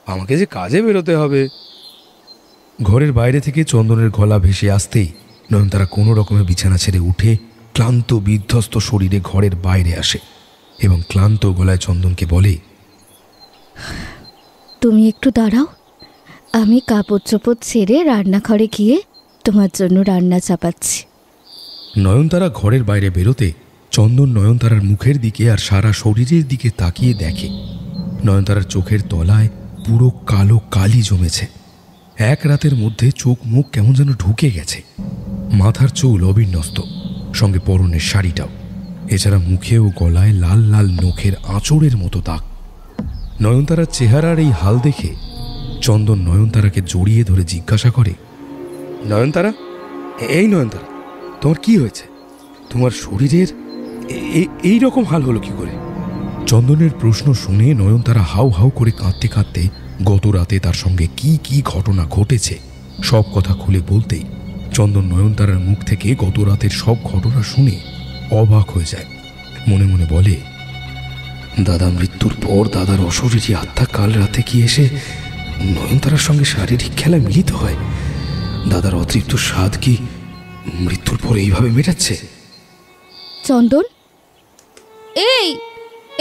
আমাকে যে কাজে বেরোতে হবে। ঘরের বাইরে থেকে চন্দনের গলা ভেসে আসতেই নয়নতারা কোনো রকমের বিছানা ছেড়ে উঠে ক্লান্ত বিধ্বস্ত শরীরে ঘরের বাইরে আসে, এবং ক্লান্ত গলায় চন্দনকে বলে, তুমি একটু দাঁড়াও, আমি কাপড় চোপড় ছেড়ে রান্নাঘরে গিয়ে তোমার জন্য রান্না চাপাচ্ছি। নয়নতারা ঘরের বাইরে বেরোতে চন্দন নয়নতারার মুখের দিকে আর সারা শরীরের দিকে তাকিয়ে দেখে নয়নতারার চোখের তলায় পুরো কালো কালি জমেছে। এক রাতের মধ্যে চোখ মুখ কেমন যেন ঢুকে গেছে। মাথার চুল অবিন্যস্ত, সঙ্গে পরনের শাড়িটাও। এছাড়া মুখে ও গলায় লাল লাল নখের আঁচড়ের মতো দাগ। নয়নতারার চেহারার এই হাল দেখে চন্দন নয়নতারাকে জড়িয়ে ধরে জিজ্ঞাসা করে, নয়নতারা, এই নয়নতারা, তোমার কি হয়েছে? তোমার শরীরের এই রকম হাল হলো কি করে? চন্দনের প্রশ্ন শুনে নয়নতারা হাউ হাউ করে কাঁদতে কাঁদতে গত রাতে তার সঙ্গে কি কি ঘটনা ঘটেছে সব কথা খুলে বলতেই চন্দন নয়নতারার মুখ থেকে গত রাতের সব ঘটনা শুনে অবাক হয়ে যায়। মনে মনে বলে, দাদা মৃত্যুর পর দাদার অশরীরী আত্মা কাল রাতে কি এসে নয়নতারার সঙ্গে শারীরিক খেলায় মিলিত হয়? দাদার অতৃপ্ত স্বাদ কি মৃত্যুর পর এইভাবে মেটাচ্ছে? চন্দন,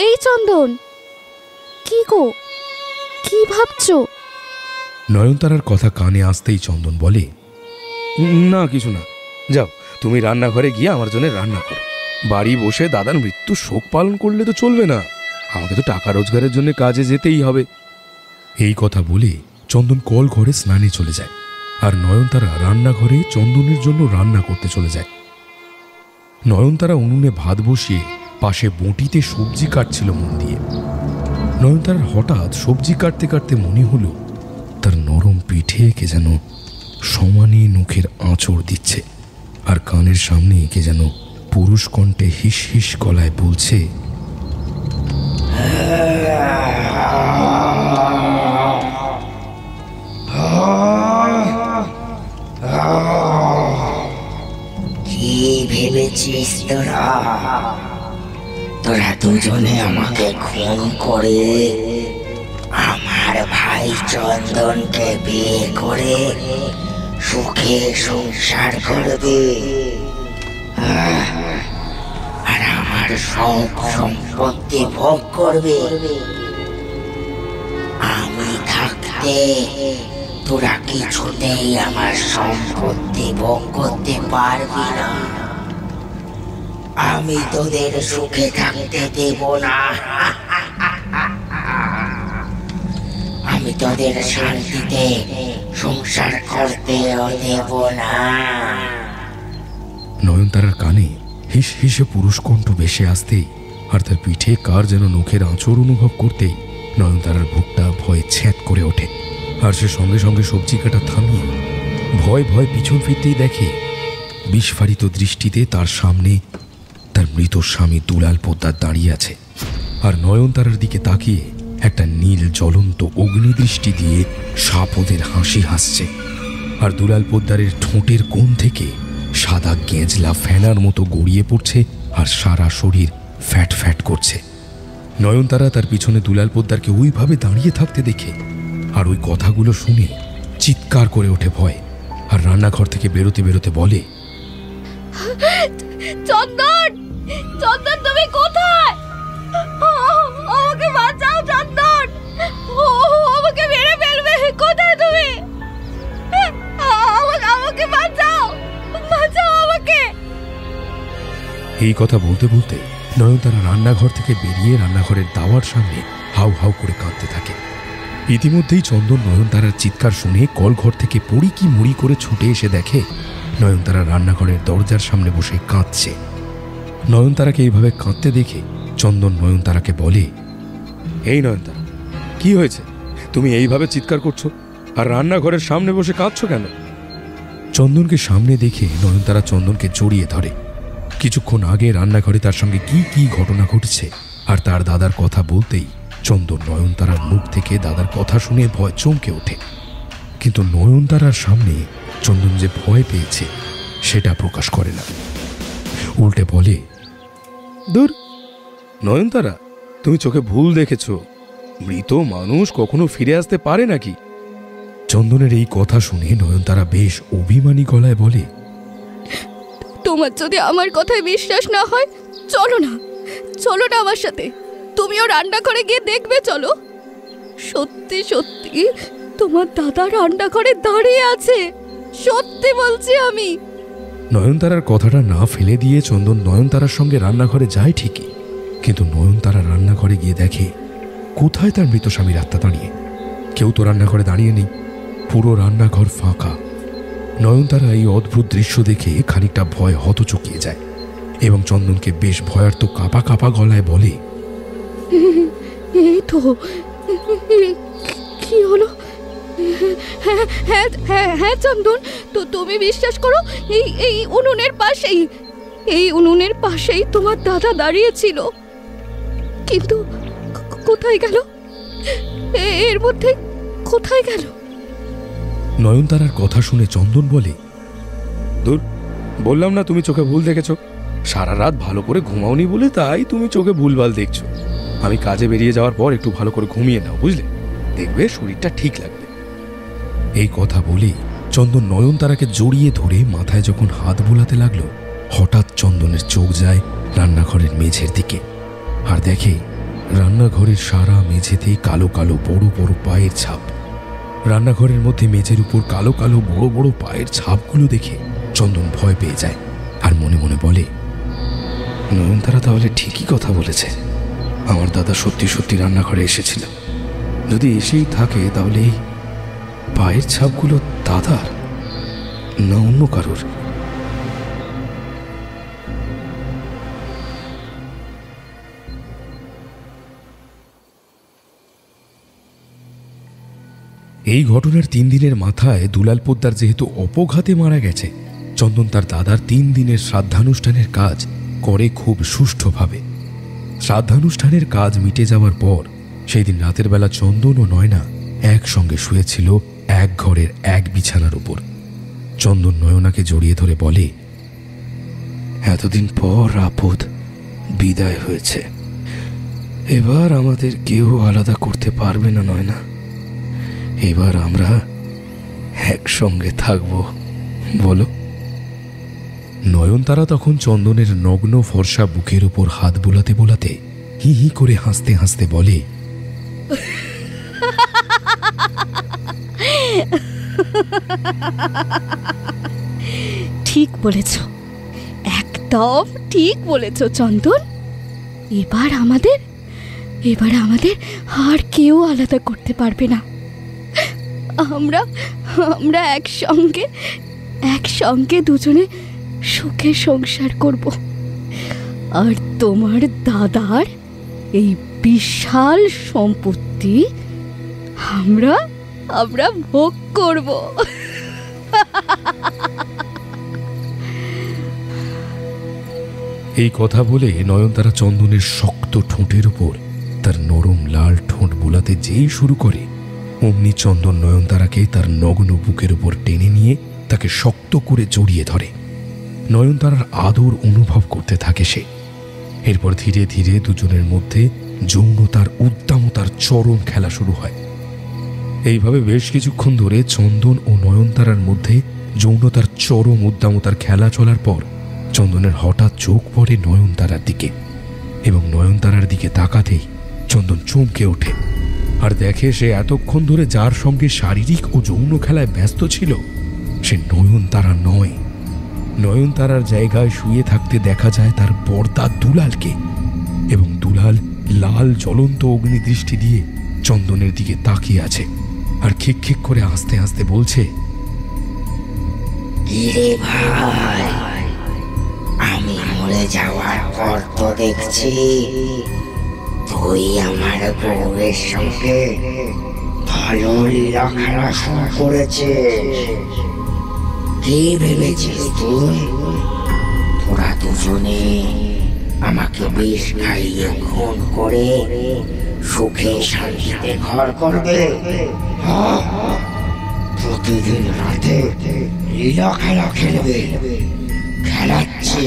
এই চন্দন, কি গো, কি ভাবছো? নয়নতারার কথা কানে আসতেই চন্দন বলে, না কিছু না, যাও তুমি রান্নাঘরে গিয়ে আমার জন্য রান্না করো। বাড়ি বসে দাদার মৃত্যু শোক পালন করলে তো চলবে না, আমাকে তো টাকা রোজগারের জন্য কাজে যেতেই হবে। এই কথা বলে চন্দন কল ঘরে স্নানে চলে যায়, আর নয়নতারা রান্নাঘরে চন্দনের জন্য রান্না করতে চলে যায়। নয়নতারা উনুনে ভাত বসিয়ে পাশে বঁটিতে সবজি কাটছিল মন দিয়ে। নয়নতারার হঠাৎ সবজি কাটতে কাটতে মনে হলো তার নরম পিঠে কে যেন সমানে নখের আঁচড় দিচ্ছে, আর কানের সামনে কে যেন পুরুষ কণ্ঠে হিস হিস গলায় বলছে, কি ভেবেছিস তোরা দুজনে আমাকে খুন করে আমার ভাই চন্দনকে বিয়ে করে সুখে সংসার করবে আর আমার সব সম্পত্তি ভোগ করবে? আমি থাকতে তোরা কিছুতেই আমার সম্পত্তি ভোগ করতে পারবি না। আমি তোদের সুখে থাকতে দেব না। আমি তোদের শান্তিতে সংসার করতেও দেব না। নয়নতারার কানে হিস হিসে পুরুষ কণ্ঠ ভেসে আসতেই আর তার পিঠে কার যেন নখের আঁচড় অনুভব করতেই নয়নতারার বুকটা ভয়ে ছ্যাঁত করে ওঠে, আর সে সঙ্গে সঙ্গে সবজি কাটা থামিয়ে ভয় ভয় পিছন ফিরতেই দেখে বিস্ফারিত দৃষ্টিতে তার সামনে তার মৃত স্বামী দুলাল পোদ্দার দাঁড়িয়ে আছে, আর নয়নতারার দিকে তাকিয়ে একটা নীল জ্বলন্ত অগ্নিদৃষ্টি দিয়ে সাপদের হাসি হাসছে, আর দুলাল পোদ্দারের ঠোঁটের কোণ থেকে সাদা গেঁজলা ফেনার মতো গড়িয়ে পড়ছে আর সারা শরীর ফ্যাট ফ্যাট করছে। নয়নতারা তার পিছনে দুলাল পোদ্দারকে ওইভাবে দাঁড়িয়ে থাকতে দেখে আর ওই কথাগুলো শুনে চিৎকার করে ওঠে ভয়, আর রান্নাঘর থেকে বেরোতে বেরোতে বলে, চন্দন, চন্দন তুমি কোথায়? আমাকে বাঁচাও চন্দন, আমাকে মেরে ফেলবে। কোথায় তুমি? আমাকে বাঁচাও, বাঁচাও আমাকে। এই কথা বলতে বলতে নয়নতারা রান্নাঘর থেকে বেরিয়ে রান্নাঘরের দাওয়ার সামনে হাউ হাউ করে কাঁদতে থাকে। ইতিমধ্যেই চন্দন নয়নতারার চিৎকার শুনে কলঘর থেকে পড়ি কি মুড়ি করে ছুটে এসে দেখে নয়নতারা রান্নাঘরের দরজার সামনে বসে কাঁদছে। নয়নতারাকে এইভাবে কাঁদতে দেখে চন্দন নয়নতারাকে বলে, এই নয়নতারা, কি হয়েছে? তুমি এইভাবে চিৎকার করছো আর রান্নাঘরের সামনে বসে কাঁদছো কেন? চন্দনকে সামনে দেখে নয়নতারা চন্দনকে জড়িয়ে ধরে। কিছুক্ষণ আগে রান্নাঘরে তার সঙ্গে কি কি ঘটনা ঘটেছে আর তার দাদার কথা বলতেই চন্দন নয়নতারার মুখ থেকে দাদার কথা শুনে ভয় চমকে ওঠে, কিন্তু নয়নতারার সামনে চন্দন যে ভয় পেয়েছে সেটা প্রকাশ করে না, উল্টে বলে, দূর নয়নতারা, তুমি চোখে ভুল দেখেছ, মৃত মানুষ কখনো ফিরে আসতে পারে নাকি? চন্দনের এই কথা শুনে নয়নতারা বেশ অভিমানী গলায় বলে, তোমার যদি আমার কথায় বিশ্বাস না হয় চলো না, চলো না আমার সাথে, তুমিও রান্নাঘরে গিয়ে দেখবে। চলো, সত্যি সত্যি তোমার দাদা রান্নাঘরে দাঁড়িয়ে আছে, সত্যি বলছি আমি। নয়নতারার কথাটা না ফেলে দিয়ে চন্দন নয়নতারার সঙ্গে রান্নাঘরে যায় ঠিকই, কিন্তু নয়নতারা রান্নাঘরে গিয়ে দেখে কোথায় তার মৃত স্বামীর আত্মা দাঁড়িয়ে। কেউ তো রান্নাঘরে দাঁড়িয়ে নেই, পুরো রান্নাঘর ফাঁকা। নয়নতারা এই অদ্ভুত দৃশ্য দেখে খানিকটা ভয় হতচকিয়ে যায় এবং চন্দনকে বেশ ভয়ার্ত কাঁপা কাঁপা গলায় বলে, এই তো কি হলো? হ্যাঁ চন্দন, তো তুমি বিশ্বাস করো, এই উনুনের পাশেই তোমার দাদা দাঁড়িয়ে ছিল, কিন্তু কোথায় গেল? এর মধ্যে কোথায় গেল? নয়নতারার কথা শুনে চন্দন বলে, দূর, বললাম না তুমি চোখে ভুল দেখেছ, সারা রাত ভালো করে ঘুমাওনি বলে তাই তুমি চোখে ভুলভাল দেখছো। আমি কাজে বেরিয়ে যাওয়ার পর একটু ভালো করে ঘুমিয়ে নাও, বুঝলে, দেখবে শরীরটা ঠিক লাগবে। এই কথা বলেই চন্দন নয়নতারাকে জড়িয়ে ধরে মাথায় যখন হাত বোলাতে লাগলো, হঠাৎ চন্দনের চোখ যায় রান্নাঘরের মেঝের দিকে, আর দেখে রান্নাঘরের সারা মেঝেতেই কালো কালো বড় বড় পায়ের ছাপ। রান্নাঘরের মধ্যে মেঝের উপর কালো কালো বড় বড় পায়ের ছাপগুলো দেখে চন্দন ভয় পেয়ে যায় আর মনে মনে বলে, নয়নতারা তাহলে ঠিকই কথা বলেছে, আমার দাদা সত্যি সত্যি রান্নাঘরে এসেছিল। যদি এসেই থাকে তাহলে পায়ের ছাপগুলো দাদার না অন্য কারোর? এই ঘটনার 3 দিনের মাথায় দুলাল পোদ্দার যেহেতু অপঘাতে মারা গেছে, চন্দন তার দাদার 3 দিনের শ্রাদ্ধানুষ্ঠানের কাজ করে খুব সুষ্ঠুভাবে। শ্রাদ্ধানুষ্ঠানের কাজ মিটে যাওয়ার পর সেই দিন রাতের বেলা চন্দন ও নয়না একসঙ্গে শুয়েছিল এক ঘরের এক বিছানার উপর। চন্দন নয়নাকে জড়িয়ে ধরে বলে, এতদিন পর আপদ বিদায় হয়েছে, এবার আমাদের কেউ আলাদা করতে পারবে না নয়না, এবার আমরা একসঙ্গে থাকব, বলো। নয়নতারা তখন চন্দনের নগ্ন ফর্সা বুকের উপর হাত বোলাতে বোলাতে হি হি করে হাসতে হাসতে বলে, ঠিক বলেছ, একদম ঠিক বলেছ চন্দন। এবার আমাদের আর কেউ আলাদা করতে পারবে না। আমরা একসঙ্গে দুজনে সুখে সংসার করব, আর তোমার দাদার এই বিশাল সম্পত্তি আমরা ভোগ করব। এই কথা বলে নয়নতারা চন্দনের শক্ত ঠোঁটের উপর তার নরম লাল ঠোঁট বোলাতে যেই শুরু করে, অমনি চন্দন নয়নতারাকে তার নগ্ন বুকের উপর টেনে নিয়ে তাকে শক্ত করে জড়িয়ে ধরে। নয়নতারার আদর অনুভব করতে থাকে সে। এরপর ধীরে ধীরে দুজনের মধ্যে যৌনতার উদ্দামতার চরম খেলা শুরু হয়। এইভাবে বেশ কিছুক্ষণ ধরে চন্দন ও নয়নতারার মধ্যে যৌনতার চরম উদ্দামতার খেলা চলার পর চন্দনের হঠাৎ চোখ পড়ে নয়নতারার দিকে, এবং নয়নতারার দিকে তাকাতেই চন্দন চমকে ওঠে আর দেখে সে এতক্ষণ ধরে যার সঙ্গে শারীরিক ও যৌন খেলায় ব্যস্ত ছিল সে নয়নতারা নয়। নয়নতারার জায়গায় শুয়ে থাকতে দেখা যায় তার বর্দা দুলালকে, এবং দুলাল লাল জ্বলন্ত অগ্নিদৃষ্টি দিয়ে চন্দনের দিকে তাকিয়ে আছে আর খিক খিক করে হাসতে হাসতে বলছে, আমি মরে যাওয়ার পর তো দেখছি তুই আমার বউয়ের সঙ্গে ভালো লীলা খেলা শুরু করেছিস। কি ভেবেছিস তুই তোরা দুজনে আমাকে বিষ খাইয়ে খুন করে সুখে শান্তিতে ঘর করবে? প্রতিদিন রাতে লীলা খেলা খেলবে, খেলাচ্ছে।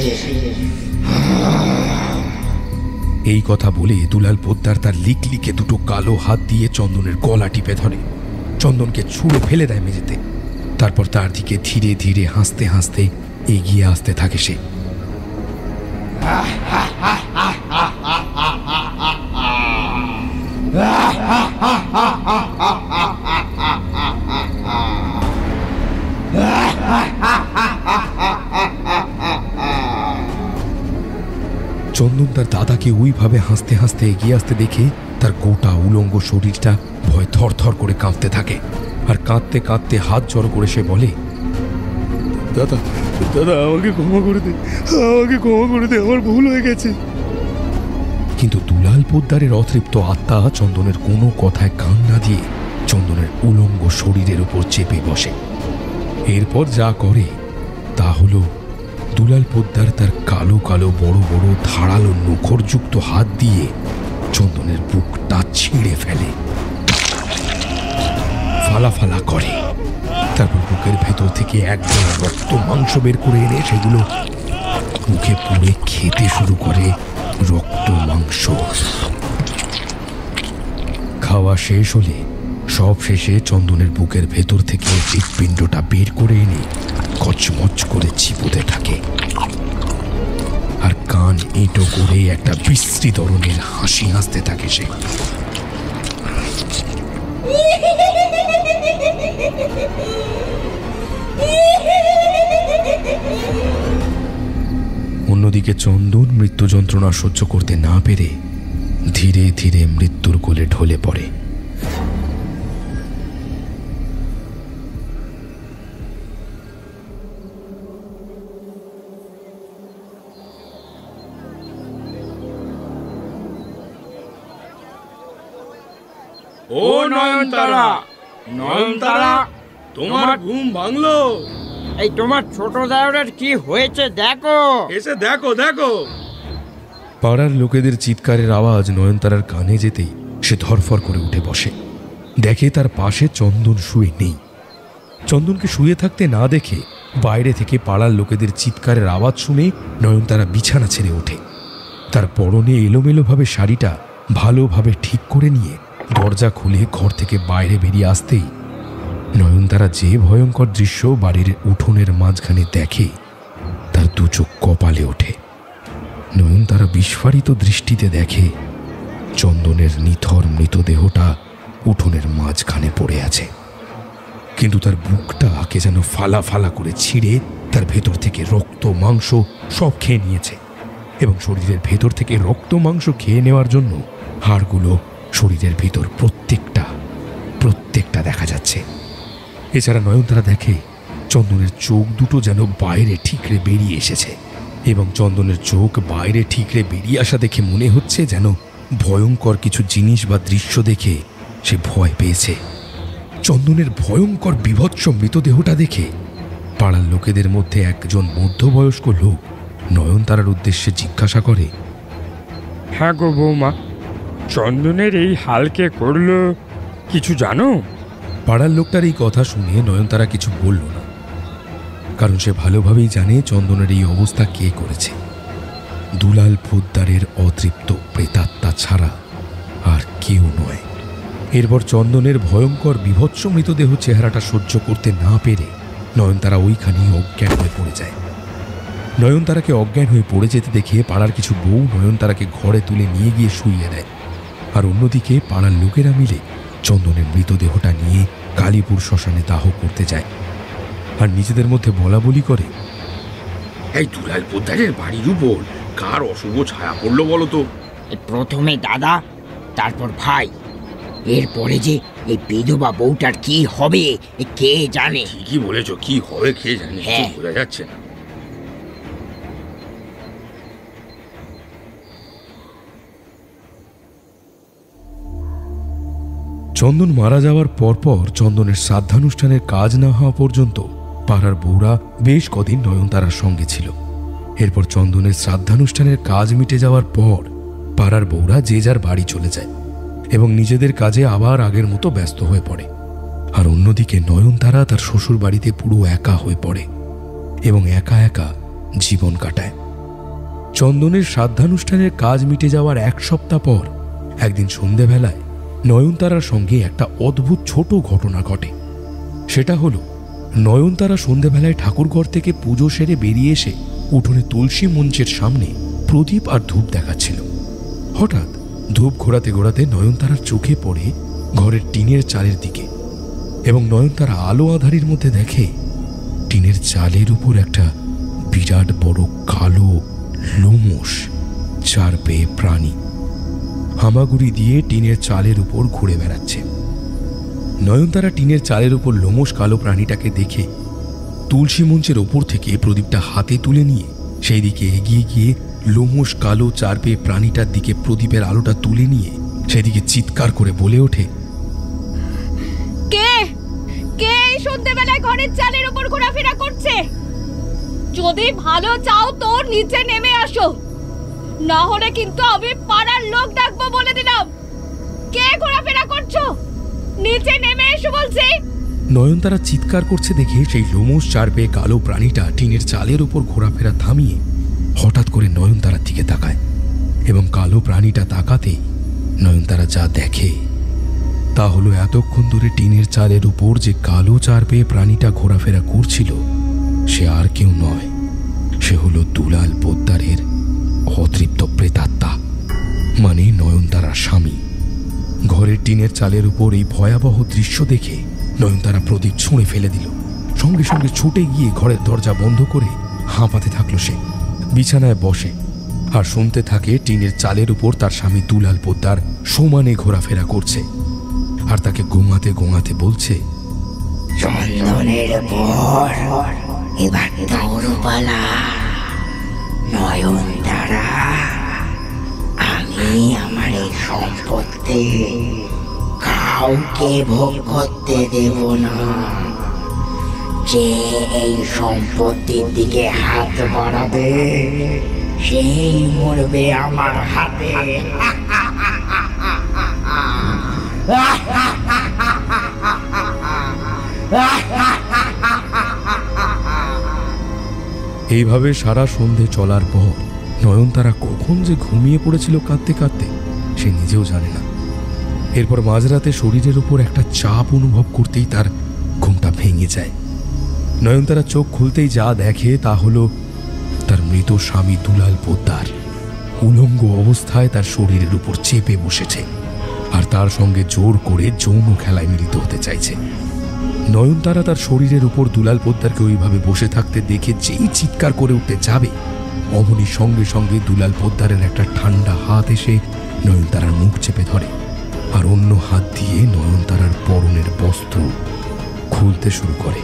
এই কথা বলে দুলাল পোদ্দার তার লিকলিকে দুটো কালো হাত দিয়ে চন্দনের গলা টিপে ধরে, চন্দনকে ছুঁড়ে ফেলে দেয় মেঝেতে। তারপর তার দিকে ধীরে ধীরে হাসতে হাসতে এগিয়ে আসতে থাকে সে। চন্দন তার দাদাকে ওইভাবে হাসতে হাসতে এগিয়ে আসতে দেখে তার গোটা উলঙ্গ শরীরটা ভয় থরথর করে কাঁপতে থাকে, আর কাঁদতে কাঁদতে হাত জড়ো করে সে বলে, দাদা দাদা আমাকে ক্ষমা করে দে, আমার ভুল হয়ে গেছে। কিন্তু দুলাল পোদ্দারের অতৃপ্ত আত্মা চন্দনের কোনো কথায় কান না দিয়ে চন্দনের উলঙ্গ শরীরের উপর চেপে বসে। এরপর যা করে তা হলো দুলাল পোদ্দার তার কালো কালো বড় বড় ধারালো নখরযুক্ত হাত দিয়ে চন্দনের বুকটা ছিঁড়ে ফেলে, ফালাফালা করে। তারপর বুকের ভেতর থেকে একদম রক্ত মাংস বের করে এনে সেগুলো মুখে পুড়ে খেতে শুরু করে রক্ত মাংস। খাওয়া শেষ হলে সব শেষে চন্দনের বুকের ভেতর থেকে হৃৎপিণ্ডটা বের করে এনে কচমচ করে চিবোতে থাকে, আর কান এঁটো করে একটা বিশ্রী ধরনের হাসি হাসতে থাকে সে। অন্যদিকে চন্দন মৃত্যু যন্ত্রণা সহ্য করতে না পেরে ধীরে ধীরে মৃত্যুর কোলে ঢলে পড়ে। ও নয়নতারা, নয়নতারা, তোমার ঘুম ভাঙলো? এই তোমার ছোট দেওরের কি হয়েছে দেখো, এসে দেখো দেখো। পাড়ার লোকেদের চিৎকারের আওয়াজ নয়নতারার কানে যেতেই সে ধরফর করে উঠে বসে। দেখে তার পাশে চন্দন শুয়ে নেই। চন্দনকে শুয়ে থাকতে না দেখে বাইরে থেকে পাড়ার লোকেদের চিৎকারের আওয়াজ শুনে নয়নতারা বিছানা ছেড়ে ওঠে। তার পরনে এলোমেলোভাবে শাড়িটা ভালোভাবে ঠিক করে নিয়ে দরজা খুলে ঘর থেকে বাইরে বেরিয়ে আসতেই নয়নতারা যে ভয়ঙ্কর দৃশ্য বাড়ির উঠোনের মাঝখানে দেখে তার দু চোখ কপালে ওঠে। নয়নতারা বিস্ফারিত দৃষ্টিতে দেখে চন্দনের নিথর মৃতদেহটা উঠোনের মাঝখানে পড়ে আছে, কিন্তু তার বুকটা কে যেন ফালা ফালা করে ছিঁড়ে তার ভেতর থেকে রক্ত মাংস সব খেয়ে নিয়েছে এবং শরীরের ভেতর থেকে রক্ত মাংস খেয়ে নেওয়ার জন্য হাড়গুলো শরীরের ভিতর প্রত্যেকটা দেখা যাচ্ছে। এছাড়া নয়নতারা দেখে চন্দনের চোখ দুটো যেন বাইরে ঠিকরে বেরিয়ে এসেছে এবং চন্দনের চোখ বাইরে ঠিকরে বেরিয়ে আসা দেখে মনে হচ্ছে যেন ভয়ঙ্কর কিছু জিনিস বা দৃশ্য দেখে সে ভয় পেয়েছে। চন্দনের ভয়ঙ্কর বিভৎস মৃতদেহটা দেখে পাড়ার লোকেদের মধ্যে একজন মধ্যবয়স্ক লোক নয়নতারার উদ্দেশ্যে জিজ্ঞাসা করে, হ্যাঁ গো বৌমা, চন্দনের এই হালকে করলো কিছু জানো? পাড়ার লোকটার এই কথা শুনে নয়নতারা কিছু বলল না, কারণ সে ভালোভাবেই জানে চন্দনের এই অবস্থা কে করেছে। দুলাল পোদ্দারের অতৃপ্ত প্রেতাত্মা ছাড়া আর কেউ নয়। এরপর চন্দনের ভয়ঙ্কর বিভৎস মৃতদেহ চেহারাটা সহ্য করতে না পেরে নয়নতারা ওইখানেই অজ্ঞান হয়ে পড়ে যায়। নয়নতারাকে অজ্ঞান হয়ে পড়ে যেতে দেখে পাড়ার কিছু বউ নয়নতারাকে ঘরে তুলে নিয়ে গিয়ে শুইয়ে দেয়, আর অন্যদিকে পাড়ার লোকেরা মিলে চন্দনের মৃতদেহটা নিয়ে কালীপুর শ্মশানে দাহ করতে যায় আর নিজেদের মধ্যে বলা বলি করে, এই দুলাল পোদ্দারের বাড়ির উপর কার অশুভ ছায়া পড়লো বলো তো? প্রথমে দাদা, তারপর ভাই, এরপরে যে এই বিধবা বউটার কি হবে কে জানে। ঠিকই বলেছো, কি হবে কে জানে, হ্যাঁ। বোঝা যাচ্ছে না। চন্দন মারা যাওয়ার পরপর চন্দনের শ্রাদ্ধানুষ্ঠানের কাজ না হওয়া পর্যন্ত পাড়ার বউরা বেশ কদিন নয়নতারার সঙ্গে ছিল। এরপর চন্দনের শ্রাদ্ধানুষ্ঠানের কাজ মিটে যাওয়ার পর পাড়ার বউরা যে যার বাড়ি চলে যায় এবং নিজেদের কাজে আবার আগের মতো ব্যস্ত হয়ে পড়ে। আর অন্যদিকে নয়নতারা তার শ্বশুর বাড়িতে পুরো একা হয়ে পড়ে এবং একা একা জীবন কাটায়। চন্দনের শ্রাদ্ধানুষ্ঠানের কাজ মিটে যাওয়ার এক সপ্তাহ পর একদিন সন্ধেবেলায় নয়নতারার সঙ্গে একটা অদ্ভুত ছোট ঘটনা ঘটে। সেটা হলো, নয়নতারা সন্ধেবেলায় ঠাকুরঘর থেকে পুজো সেরে বেরিয়ে এসে উঠোনে তুলসী মঞ্চের সামনে প্রদীপ আর ধূপ দেখাচ্ছিল। হঠাৎ ধূপ ঘোরাতে ঘোরাতে নয়নতারার চোখে পড়ে ঘরের টিনের চালের দিকে এবং নয়নতারা আলো আধারির মধ্যে দেখে টিনের চালের উপর একটা বিরাট বড় কালো লোমশ চার পেয়ে প্রাণী হামাগুড়ি দিয়ে টিনের চালের উপর ঘুরে বেড়াচ্ছে। নয়নতারা টিনের চালের উপর লোমশ কালো প্রাণীটাকে দেখে তুলসী মঞ্চের ওপর থেকে প্রদীপটা হাতে তুলে নিয়ে সেই দিকে এগিয়ে গিয়ে লোমশ কালো চার পেয়ে প্রাণীটার দিকে প্রদীপের আলোটা তুলে নিয়ে সেদিকে চিৎকার করে বলে ওঠে, কে কে এই সন্ধ্যেবেলায় ঘরের চালের উপর ঘোরাফেরা করছে? যদি ভালো চাও তো নিচে নেমে আসো, না হলে কিন্তু আমি পাড়ার লোক ডাকবো বলে দিলাম। কে ঘোরাফেরা করছো? নিচে নেমে এসো বলছি। নয়নতারা চিৎকার করছে দেখে সেই লোমশ চার পেয়ে কালো প্রাণীটা টিনের চালের উপর ঘোরাফেরা থামিয়ে হঠাৎ করে নয়নতারার দিকে তাকায় এবং কালো প্রাণীটা তাকাতেই নয়নতারা যা দেখে তা হলো, এতক্ষণ ধরে টিনের চালের উপর যে কালো চার পেয়ে প্রাণীটা ঘোরাফেরা করছিল সে আর কেউ নয়, সে হলো দুলাল পোদ্দারের অতৃপ্ত প্রেতাত্মা, মানে নয়নতারার স্বামী। ঘরের টিনের চালের উপর এই ভয়াবহ দৃশ্য দেখে নয়নতারা প্রদীপ ছুঁড়ে ফেলে দিল। সঙ্গে সঙ্গে ছুটে গিয়ে ঘরের দরজা বন্ধ করে হাঁপাতে থাকলো। সে বিছানায় বসে আর শুনতে থাকে টিনের চালের উপর তার স্বামী দুলাল পোদ্দার সমানে ঘোরাফেরা করছে আর তাকে গোঙাতে গোঙাতে বলছে, চন্দনের পর এবার তোর পালা নয়নতারা। আমি আমার এই সম্পত্তি কাউকে ভোগ করতে দেব না। যে এই সম্পত্তির দিকে হাত বাড়াবে সেই মরবে আমার হাতে। এইভাবে সারা সন্ধে চলার পর নয়নতারা কখন যে ঘুমিয়ে পড়েছিল কাঁদতে কাঁদতে সে নিজেও জানে না। এরপর মাঝরাতে শরীরের উপর একটা চাপ অনুভব করতেই তার ঘুমটা ভেঙে যায়। নয়নতারা চোখ খুলতেই যা দেখে তা হলো তার মৃত স্বামী দুলাল পোদ্দার উলঙ্গ অবস্থায় তার শরীরের উপর চেপে বসেছে আর তার সঙ্গে জোর করে যৌন খেলায় মিলিত হতে চাইছে। নয়নতারা তার শরীরের উপর দুলাল পোদ্দারকে ওইভাবে বসে থাকতে দেখে যেই চিৎকার করে উঠতে যাবে অমনি সঙ্গে সঙ্গে দুলাল পোদ্দারের একটা ঠান্ডা হাত এসে নয়নতারার মুখ চেপে ধরে আর অন্য হাত দিয়ে নয়নতারার পরনের বস্ত্র খুলতে শুরু করে।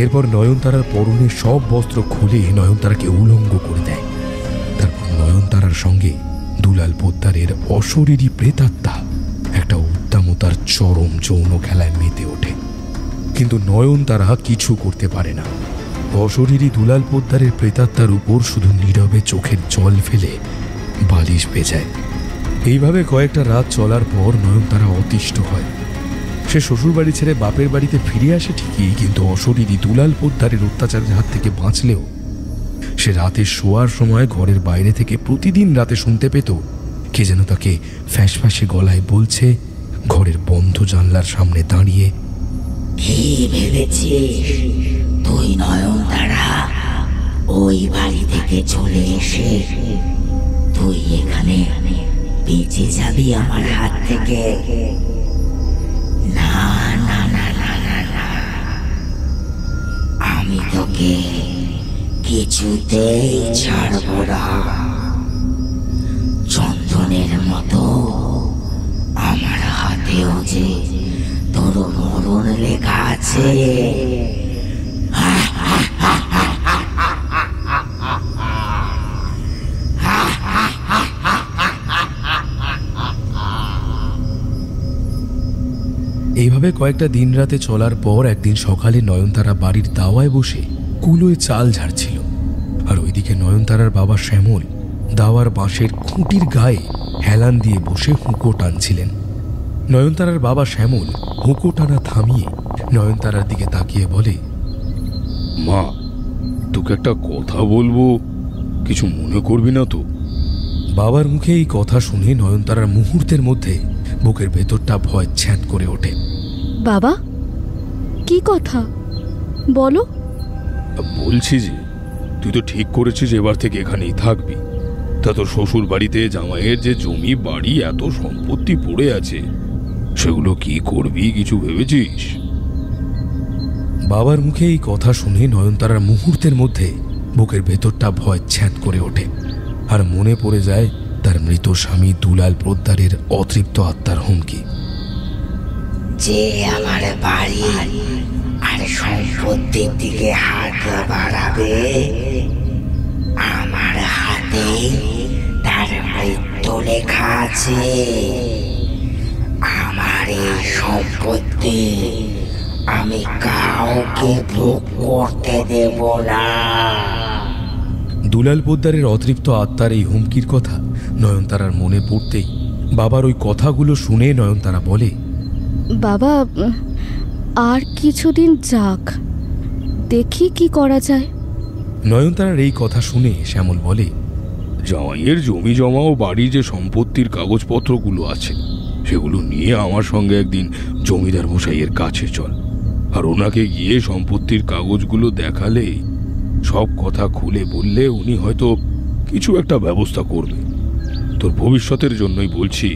এরপর নয়নতারার পরনের সব বস্ত্র খুলে নয়নতারাকে উলঙ্গ করে দেয়। তারপর নয়নতারার সঙ্গে দুলাল পোদ্দারের অশরীরী প্রেতাত্মা একটা উদ্দামতার চরম যৌন খেলায় মেতে ওঠে, কিন্তু নয়নতারা কিছু করতে পারে না। অশরীরী দুলাল পোদ্দারের প্রেতাত্মার উপর শুধু নীরবে চোখের জল ফেলে বালিশ ভেজায়। এইভাবে কয়েকটা রাত চলার পর নয়নতারা অতিষ্ঠ হয়। সে শ্বশুরবাড়ি ছেড়ে বাপের বাড়িতে ফিরে আসে ঠিকই, কিন্তু অশরীরী দুলাল পোদ্দারের অত্যাচারের হাত থেকে বাঁচলেও সে রাতে শোয়ার সময় ঘরের বাইরে থেকে প্রতিদিন রাতে শুনতে পেত কে যেন তাকে ফ্যাঁসফ্যাঁসে গলায় বলছে, ঘরের বন্ধ জানলার সামনে দাঁড়িয়ে, কি ভেবেছিস তুই নয়নতারা ওই বাড়ি থেকে চলে এসে তুই এখানে বেঁচে যাবি আমার হাত থেকে? না না না না না না, আমি তোকে কিছুতেই ছাড়ব না। চন্দনের মতো আমার হাতেও যে তোর মরণ লেখা আছে। এইভাবে কয়েকটা দিন রাতে চলার পর একদিন সকালে নয়নতারা বাড়ির দাওয়ায় বসে কুলোয় চাল ঝাড়ছিল, আর ওইদিকে নয়নতারার বাবা শ্যামল দাওয়ার বাঁশের খুঁটির গায়ে হেলান দিয়ে বসে হুঁকো টানছিলেন। নয়নতারার বাবা শ্যামল হুঁকো টানা থামিয়ে নয়নতারার দিকে তাকিয়ে বলে, মা, তোকে একটা কথা বলবো, কিছু মনে করবি না তো? বাবার মুখে এই কথা শুনে নয়নতারার মুহূর্তের মধ্যে বুকের ভেতরটা ভয় ছ্যাঁত করে ওঠে। বাবা, কি কথা বলো? বলছি যে তুই তো ঠিক করেছিস এবার থেকে এখানেই থাকবি। তা তোর শ্বশুর বাড়িতে জামাইয়ের যে জমি বাড়ি এত সম্পত্তি পড়ে আছে, সেগুলো কি করবি কিছু ভেবেছিস? বাবার মুখে এই কথা শুনে নয়নতারার মুহূর্তের মধ্যে বুকের ভেতরটা ভয় ছ্যাঁত করে ওঠে আর মনে পড়ে যায় তার মৃত স্বামী দুলাল পোদ্দারের অতৃপ্ত আত্মার হুমকি। যে আমার বাড়ি আর সম্পত্তির দিকে হাত বাড়াবে আমার হাতে তার মৃত্যু লেখা আছে। আমার এই সম্পত্তি আমি কাউকে ভোগ করতে দেব না। দুলাল পোদ্দারের অতৃপ্ত আত্মার এই হুমকির কথা নয়নতারার মনে পড়তেই বাবার ওই কথাগুলো শুনে নয়নতারা বলে, বাবা, আর কিছুদিন যাক, দেখি কি করা যায়। নয়নতারার এই কথা শুনে শ্যামল বলে, জামাইয়ের জমি জমা ও বাড়ির যে সম্পত্তির কাগজপত্রগুলো আছে সেগুলো নিয়ে আমার সঙ্গে একদিন জমিদার মশাইয়ের কাছে চল, আর ওনাকে গিয়ে সম্পত্তির কাগজগুলো দেখালে, সব কথা খুলে বললে উনি হয়তো কিছু একটা ব্যবস্থা করবে। তোর ভবিষ্যতের জন্যই বলছি,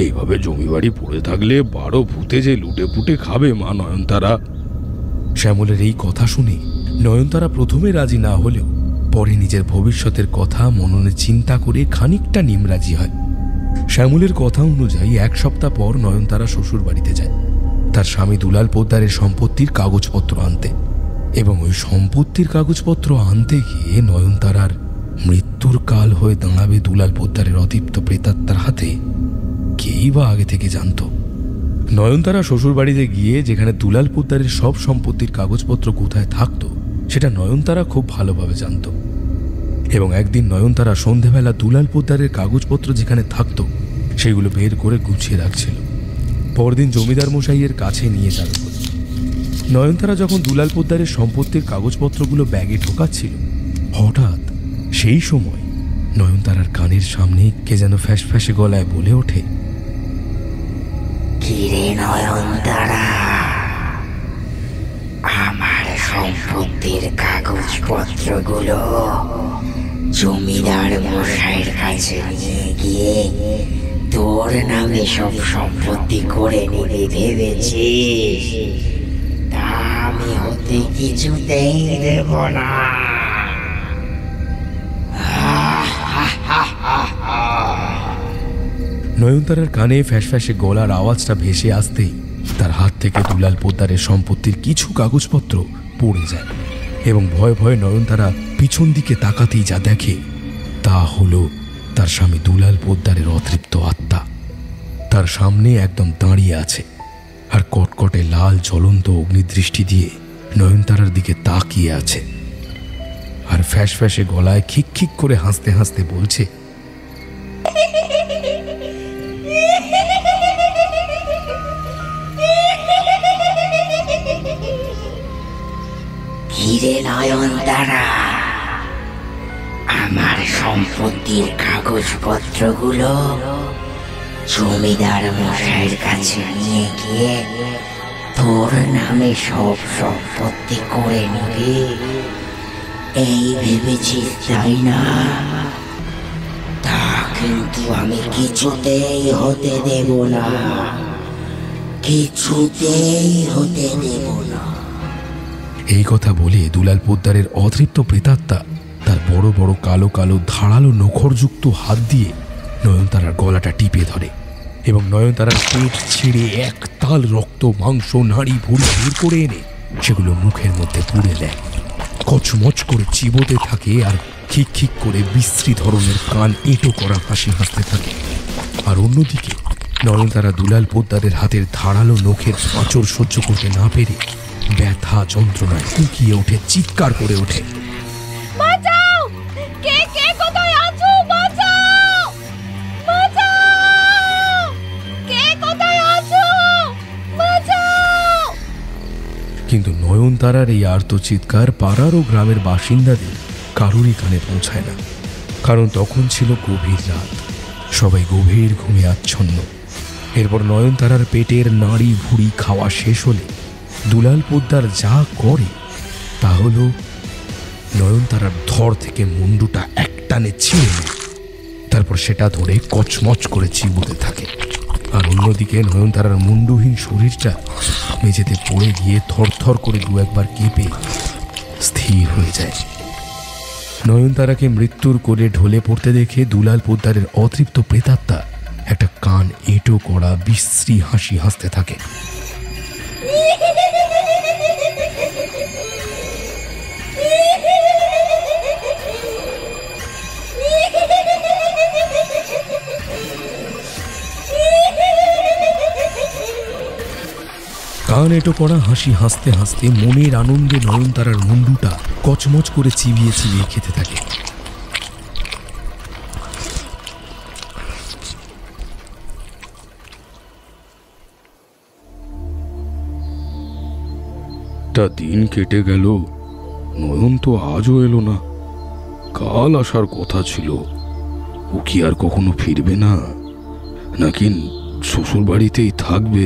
এইভাবে জমি বাড়ি পড়ে থাকলে 12 ভূতে যে লুটে পুটে খাবে মা নয়নতারা। শ্যামলের এই কথা শুনে নয়নতারা প্রথমে রাজি না হলেও পরে নিজের ভবিষ্যতের কথা মননে চিন্তা করে খানিকটা নিমরাজি হয়। শ্যামলের কথা অনুযায়ী 1 সপ্তাহ পর নয়নতারা শ্বশুর বাড়িতে যায় তার স্বামী দুলাল পোদ্দারের সম্পত্তির কাগজপত্র আনতে, এবং ওই সম্পত্তির কাগজপত্র আনতে গিয়ে নয়নতারার মৃত্যুর কাল হয়ে দাঁড়াবে দুলাল পোদ্দারের অতৃপ্ত প্রেতাত্মার হাতে কেই বা আগে থেকে জানত? নয়নতারা শ্বশুরবাড়িতে গিয়ে যেখানে দুলাল পোদ্দারের সব সম্পত্তির কাগজপত্র কোথায় থাকতো সেটা নয়নতারা খুব ভালোভাবে জানত। এবং একদিন নয়নতারা সন্ধেবেলা দুলাল পোদ্দারের কাগজপত্র যেখানে থাকতো সেগুলো বের করে গুছিয়ে রাখছিল, পরদিন জমিদার মশাইয়ের কাছে নিয়ে যাবে বলে। নয়নতারা যখন দুলাল পোদ্দারের সম্পত্তির কাগজপত্রগুলো ব্যাগে ঢোকাচ্ছিল, হঠাৎ সেই সময় নয়নতারার কানের সামনে কে যেন ফ্যাসফ্যাসে গলায় বলে ওঠে, কিরে নয়নতারা, আমার সম্পত্তির কাগজপত্রগুলো জমিদার মশাইয়ের কাছে নিয়ে গিয়ে তোর নামে সব সম্পত্তি করে নিবি ভেবেছিস? তা আমি হতে কিছুতেই দেব না। নয়নতারার কানে ফ্যাসফ্যাসে গলার আওয়াজটা ভেসে আসতেই তার হাত থেকে দুলাল পোদ্দারের সম্পত্তির কিছু কাগজপত্র পড়ে যায় এবং ভয়ে ভয়ে নয়নতারা পিছন দিকে তাকাতেই যা দেখে তা হলো তার স্বামী দুলাল পোদ্দারের অতৃপ্ত আত্মা তার সামনে একদম দাঁড়িয়ে আছে আর কটকটে লাল জ্বলন্ত অগ্নিদৃষ্টি দিয়ে নয়নতারার দিকে তাকিয়ে আছে আর ফ্যাসফ্যাসে গলায় খিক খিক করে হাসতে হাসতে বলছে, কিরে নয়নতারা, আমার সম্পত্তির কাগজপত্রগুলো জমিদার মশাইয়ের কাছে নিয়ে গিয়ে তোর নামে সব সম্পত্তি করে নিবি এই ভেবেছিস, তাই না? তা কিন্তু আমি কিছুতেই হতে দেব না, কিছুতেই হতে দেব না। এই কথা বলে দুলাল পোদ্দারের অতৃপ্ত প্রেতাত্মা তার বড় বড় কালো কালো ধারালো নখরযুক্ত হাত দিয়ে নয়নতারার গলাটা টিপে ধরে এবং নয়নতারার পেট ছিঁড়ে একতাল রক্ত মাংস নাড়ি ভুঁড়ি বের করে এনে সেগুলো মুখের মধ্যে পুড়ে দেয়। কচমচ করে চিবোতে থাকে আর খিক খিক করে বিশ্রী ধরনের কান এঁটো করা হাসি হাসতে থাকে। আর অন্যদিকে নয়নতারা দুলাল পোদ্দারের হাতের ধারালো নখের আঁচড় সহ্য করতে না পেরে ব্যথা যন্ত্রণায় কুকিয়ে ওঠে, চিৎকার করে ওঠে, বাঁচাও! কে কে কোথায় আছো? বাঁচাও! বাঁচাও! কে কোথায় আছো? বাঁচাও! কিন্তু নয়নতারার এই আর্ত চিৎকার পাড়ার ও গ্রামের বাসিন্দাদের কারোরই কানে পৌঁছায় না, কারণ তখন ছিল গভীর রাত, সবাই গভীর ঘুমে আচ্ছন্ন। এরপর নয়নতারার পেটের নাড়ি ভুড়ি খাওয়া শেষ হলে দুলাল পোদ্দার যা করে তা হলো নয়নতারার ধর থেকে মুন্ডুটা একটানে ছিঁড়ে নেয়, তারপর সেটা ধরে কচমচ করে চিবোতে থাকে। আর অন্যদিকে নয়নতারার মুন্ডুহীন শরীরটা মেঝেতে পড়ে গিয়ে থরথর করে দু একবার কেঁপে স্থির হয়ে যায়। নয়নতারাকে মৃত্যুর কোলে ঢলে পড়তে দেখে দুলাল পোদ্দারের অতৃপ্ত প্রেতাত্মা একটা কান এঁটো করা বিশ্রী হাসি হাসতে থাকে। কান এঁটো করা হাসি হাসতে হাসতে মনের আনন্দে নয়নতারার মুন্ডুটা কচমচ করে চিবিয়ে চিবিয়ে খেতে থাকে। দিন কেটে গেল, নয়ন তো আজও এলো না। কাল আসার কথা ছিল, ও কি আর কখনো ফিরবে না, নাকি শ্বশুর বাড়িতেই থাকবে?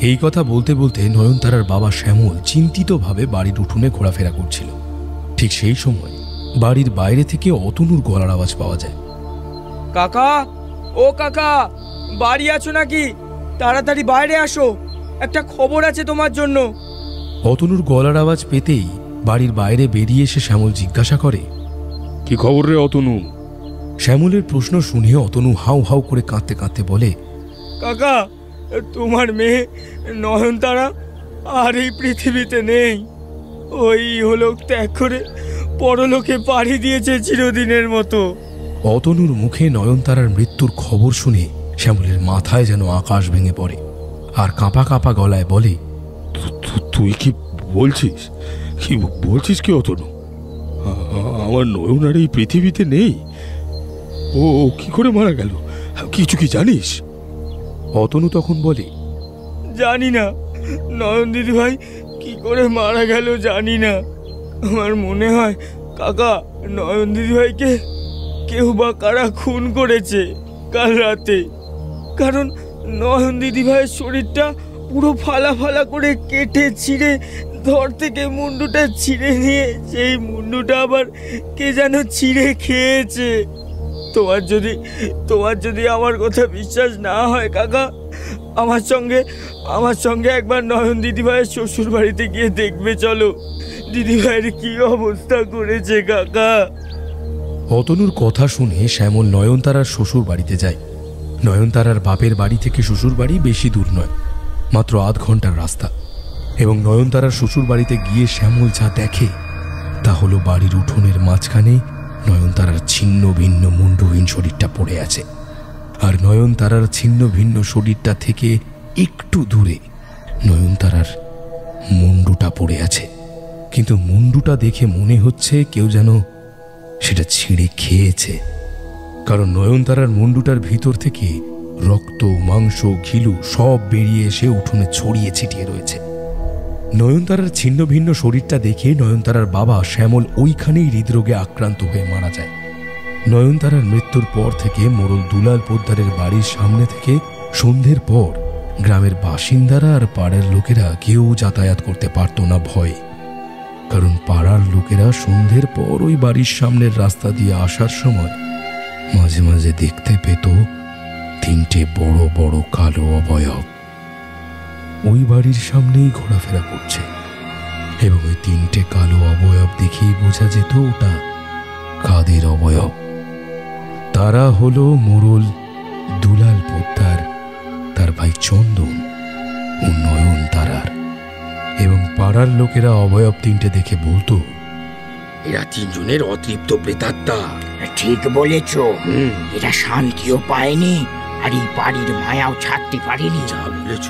এই কথা বলতে বলতে নয়নতারার বাবা শ্যামল চিন্তিতভাবে বাড়ির উঠোনে ঘোরাফেরা করছিল। ঠিক সেই সময় বাড়ির বাইরে থেকে অতনুর গলার আওয়াজ পাওয়া যায়। কাকা, ও কাকা, বাড়ি আছো নাকি? তাড়াতাড়ি বাইরে আসো, একটা খবর আছে তোমার জন্য। অতনুর গলার আওয়াজ পেতেই বাড়ির বাইরে বেরিয়ে এসে শ্যামল জিজ্ঞাসা করে, কি খবর রে অতনু? শ্যামলের প্রশ্ন শুনে অতনু হাউ হাউ করে কাঁদতে কাঁদতে বলে, কাকা, তোমার মেয়ে নয়নতারা আর এই পৃথিবীতে নেই। ওই ইহলোক ত্যাগ করে পরলোকে পাড়ি দিয়েছে চিরদিনের মতো। অতনুর মুখে নয়নতারার মৃত্যুর খবর শুনে শ্যামলের মাথায় যেন আকাশ ভেঙে পড়ে, আর কাঁপা কাঁপা গলায় বলে, তুই কি বলছিস? কি বলছিস কি অতনু? আমার নয়ন আর এই পৃথিবীতে নেই। ও কি করে মারা গেল? কিছু কি জানিস? অতনু তখন বলে, জানি না নয়ন দিদি ভাই কি করে মারা গেল জানি না। আমার মনে হয় কাকা নয়ন দিদি ভাইকে কেউ বা কারা খুন করেছে কাল রাতে। কারণ নয়ন দিদি ভাইয়ের শরীরটা পুরো ফালা ফালা করে কেটে ছিঁড়ে ধর থেকে মুন্ডুটা ছিঁড়ে নিয়ে সেই মুন্ডুটা আবার কে যেন ছিঁড়ে খেয়েছে। তোমার যদি আমার কথা বিশ্বাস না হয় কাকা, আমার সঙ্গে একবার নয়ন দিদিভাইয়ের শ্বশুর বাড়িতে গিয়ে দেখবে চলো, দিদিভাইয়ের কি অবস্থা করেছে কাকা। অতনুর কথা শুনে শ্যামল নয়নতারার শ্বশুর বাড়িতে যায়। নয়নতারার বাপের বাড়ি থেকে শ্বশুর বাড়ি বেশি দূর নয়, মাত্র আধ ঘন্টার রাস্তা। এবং নয়নতারার শ্বশুর বাড়িতে গিয়ে শ্যামল যা দেখে তা হলো বাড়ির উঠোনের মাঝখানে নয়নতারার ছিন্ন ভিন্ন মুন্ডহীন শরীরটা পড়ে আছে। আর নয়নতারার ছিন্ন ভিন্ন শরীরটা থেকে একটু দূরে নয়নতারার মুন্ডুটা পড়ে আছে। কিন্তু মুন্ডুটা দেখে মনে হচ্ছে কেউ যেন সেটা ছিঁড়ে খেয়েছে, কারণ নয়নতারার মুন্ডুটার ভিতর থেকে রক্ত, মাংস, ঘিলু সব বেরিয়ে এসে উঠোনে ছড়িয়ে ছিটিয়ে রয়েছে। নয়নতারার ছিন্ন ভিন্ন শরীরটা দেখে নয়নতারার বাবা শ্যামল ওইখানেই হৃদরোগে আক্রান্ত হয়ে মারা যায়। নয়নতারার মৃত্যুর পর থেকে মোড়ল দুলাল পোদ্দারের বাড়ির সামনে থেকে সন্ধ্যের পর গ্রামের বাসিন্দারা আর পাড়ার লোকেরা কেউ যাতায়াত করতে পারত না ভয়ে। কারণ পাড়ার লোকেরা সন্ধ্যের পর ওই বাড়ির সামনের রাস্তা দিয়ে আসার সময় মাঝে মাঝে দেখতে পেত 3টে বড় বড় কালো অবয়ব ওই বাড়ির সামনেই ঘোরাফেরা করছে। এবং ওই 3টে কালো অবয়ব দেখেই বোঝা যেত ওটা কাদের অবয়ব। তারা হলো মোড়ল দুলাল পোদ্দার, তার ভাই চন্দন ও নয়নতারার। এবং পাড়ার লোকেরা অবয়ব 3টে দেখে বলতো, এরা 3 জনের অতৃপ্ত প্রেতাত্মা। ঠিক বলেছ, এরা শান্তিও পায়নি আর এই বাড়ির মায়াও ছাড়তে পারেনি। যা বলেছ।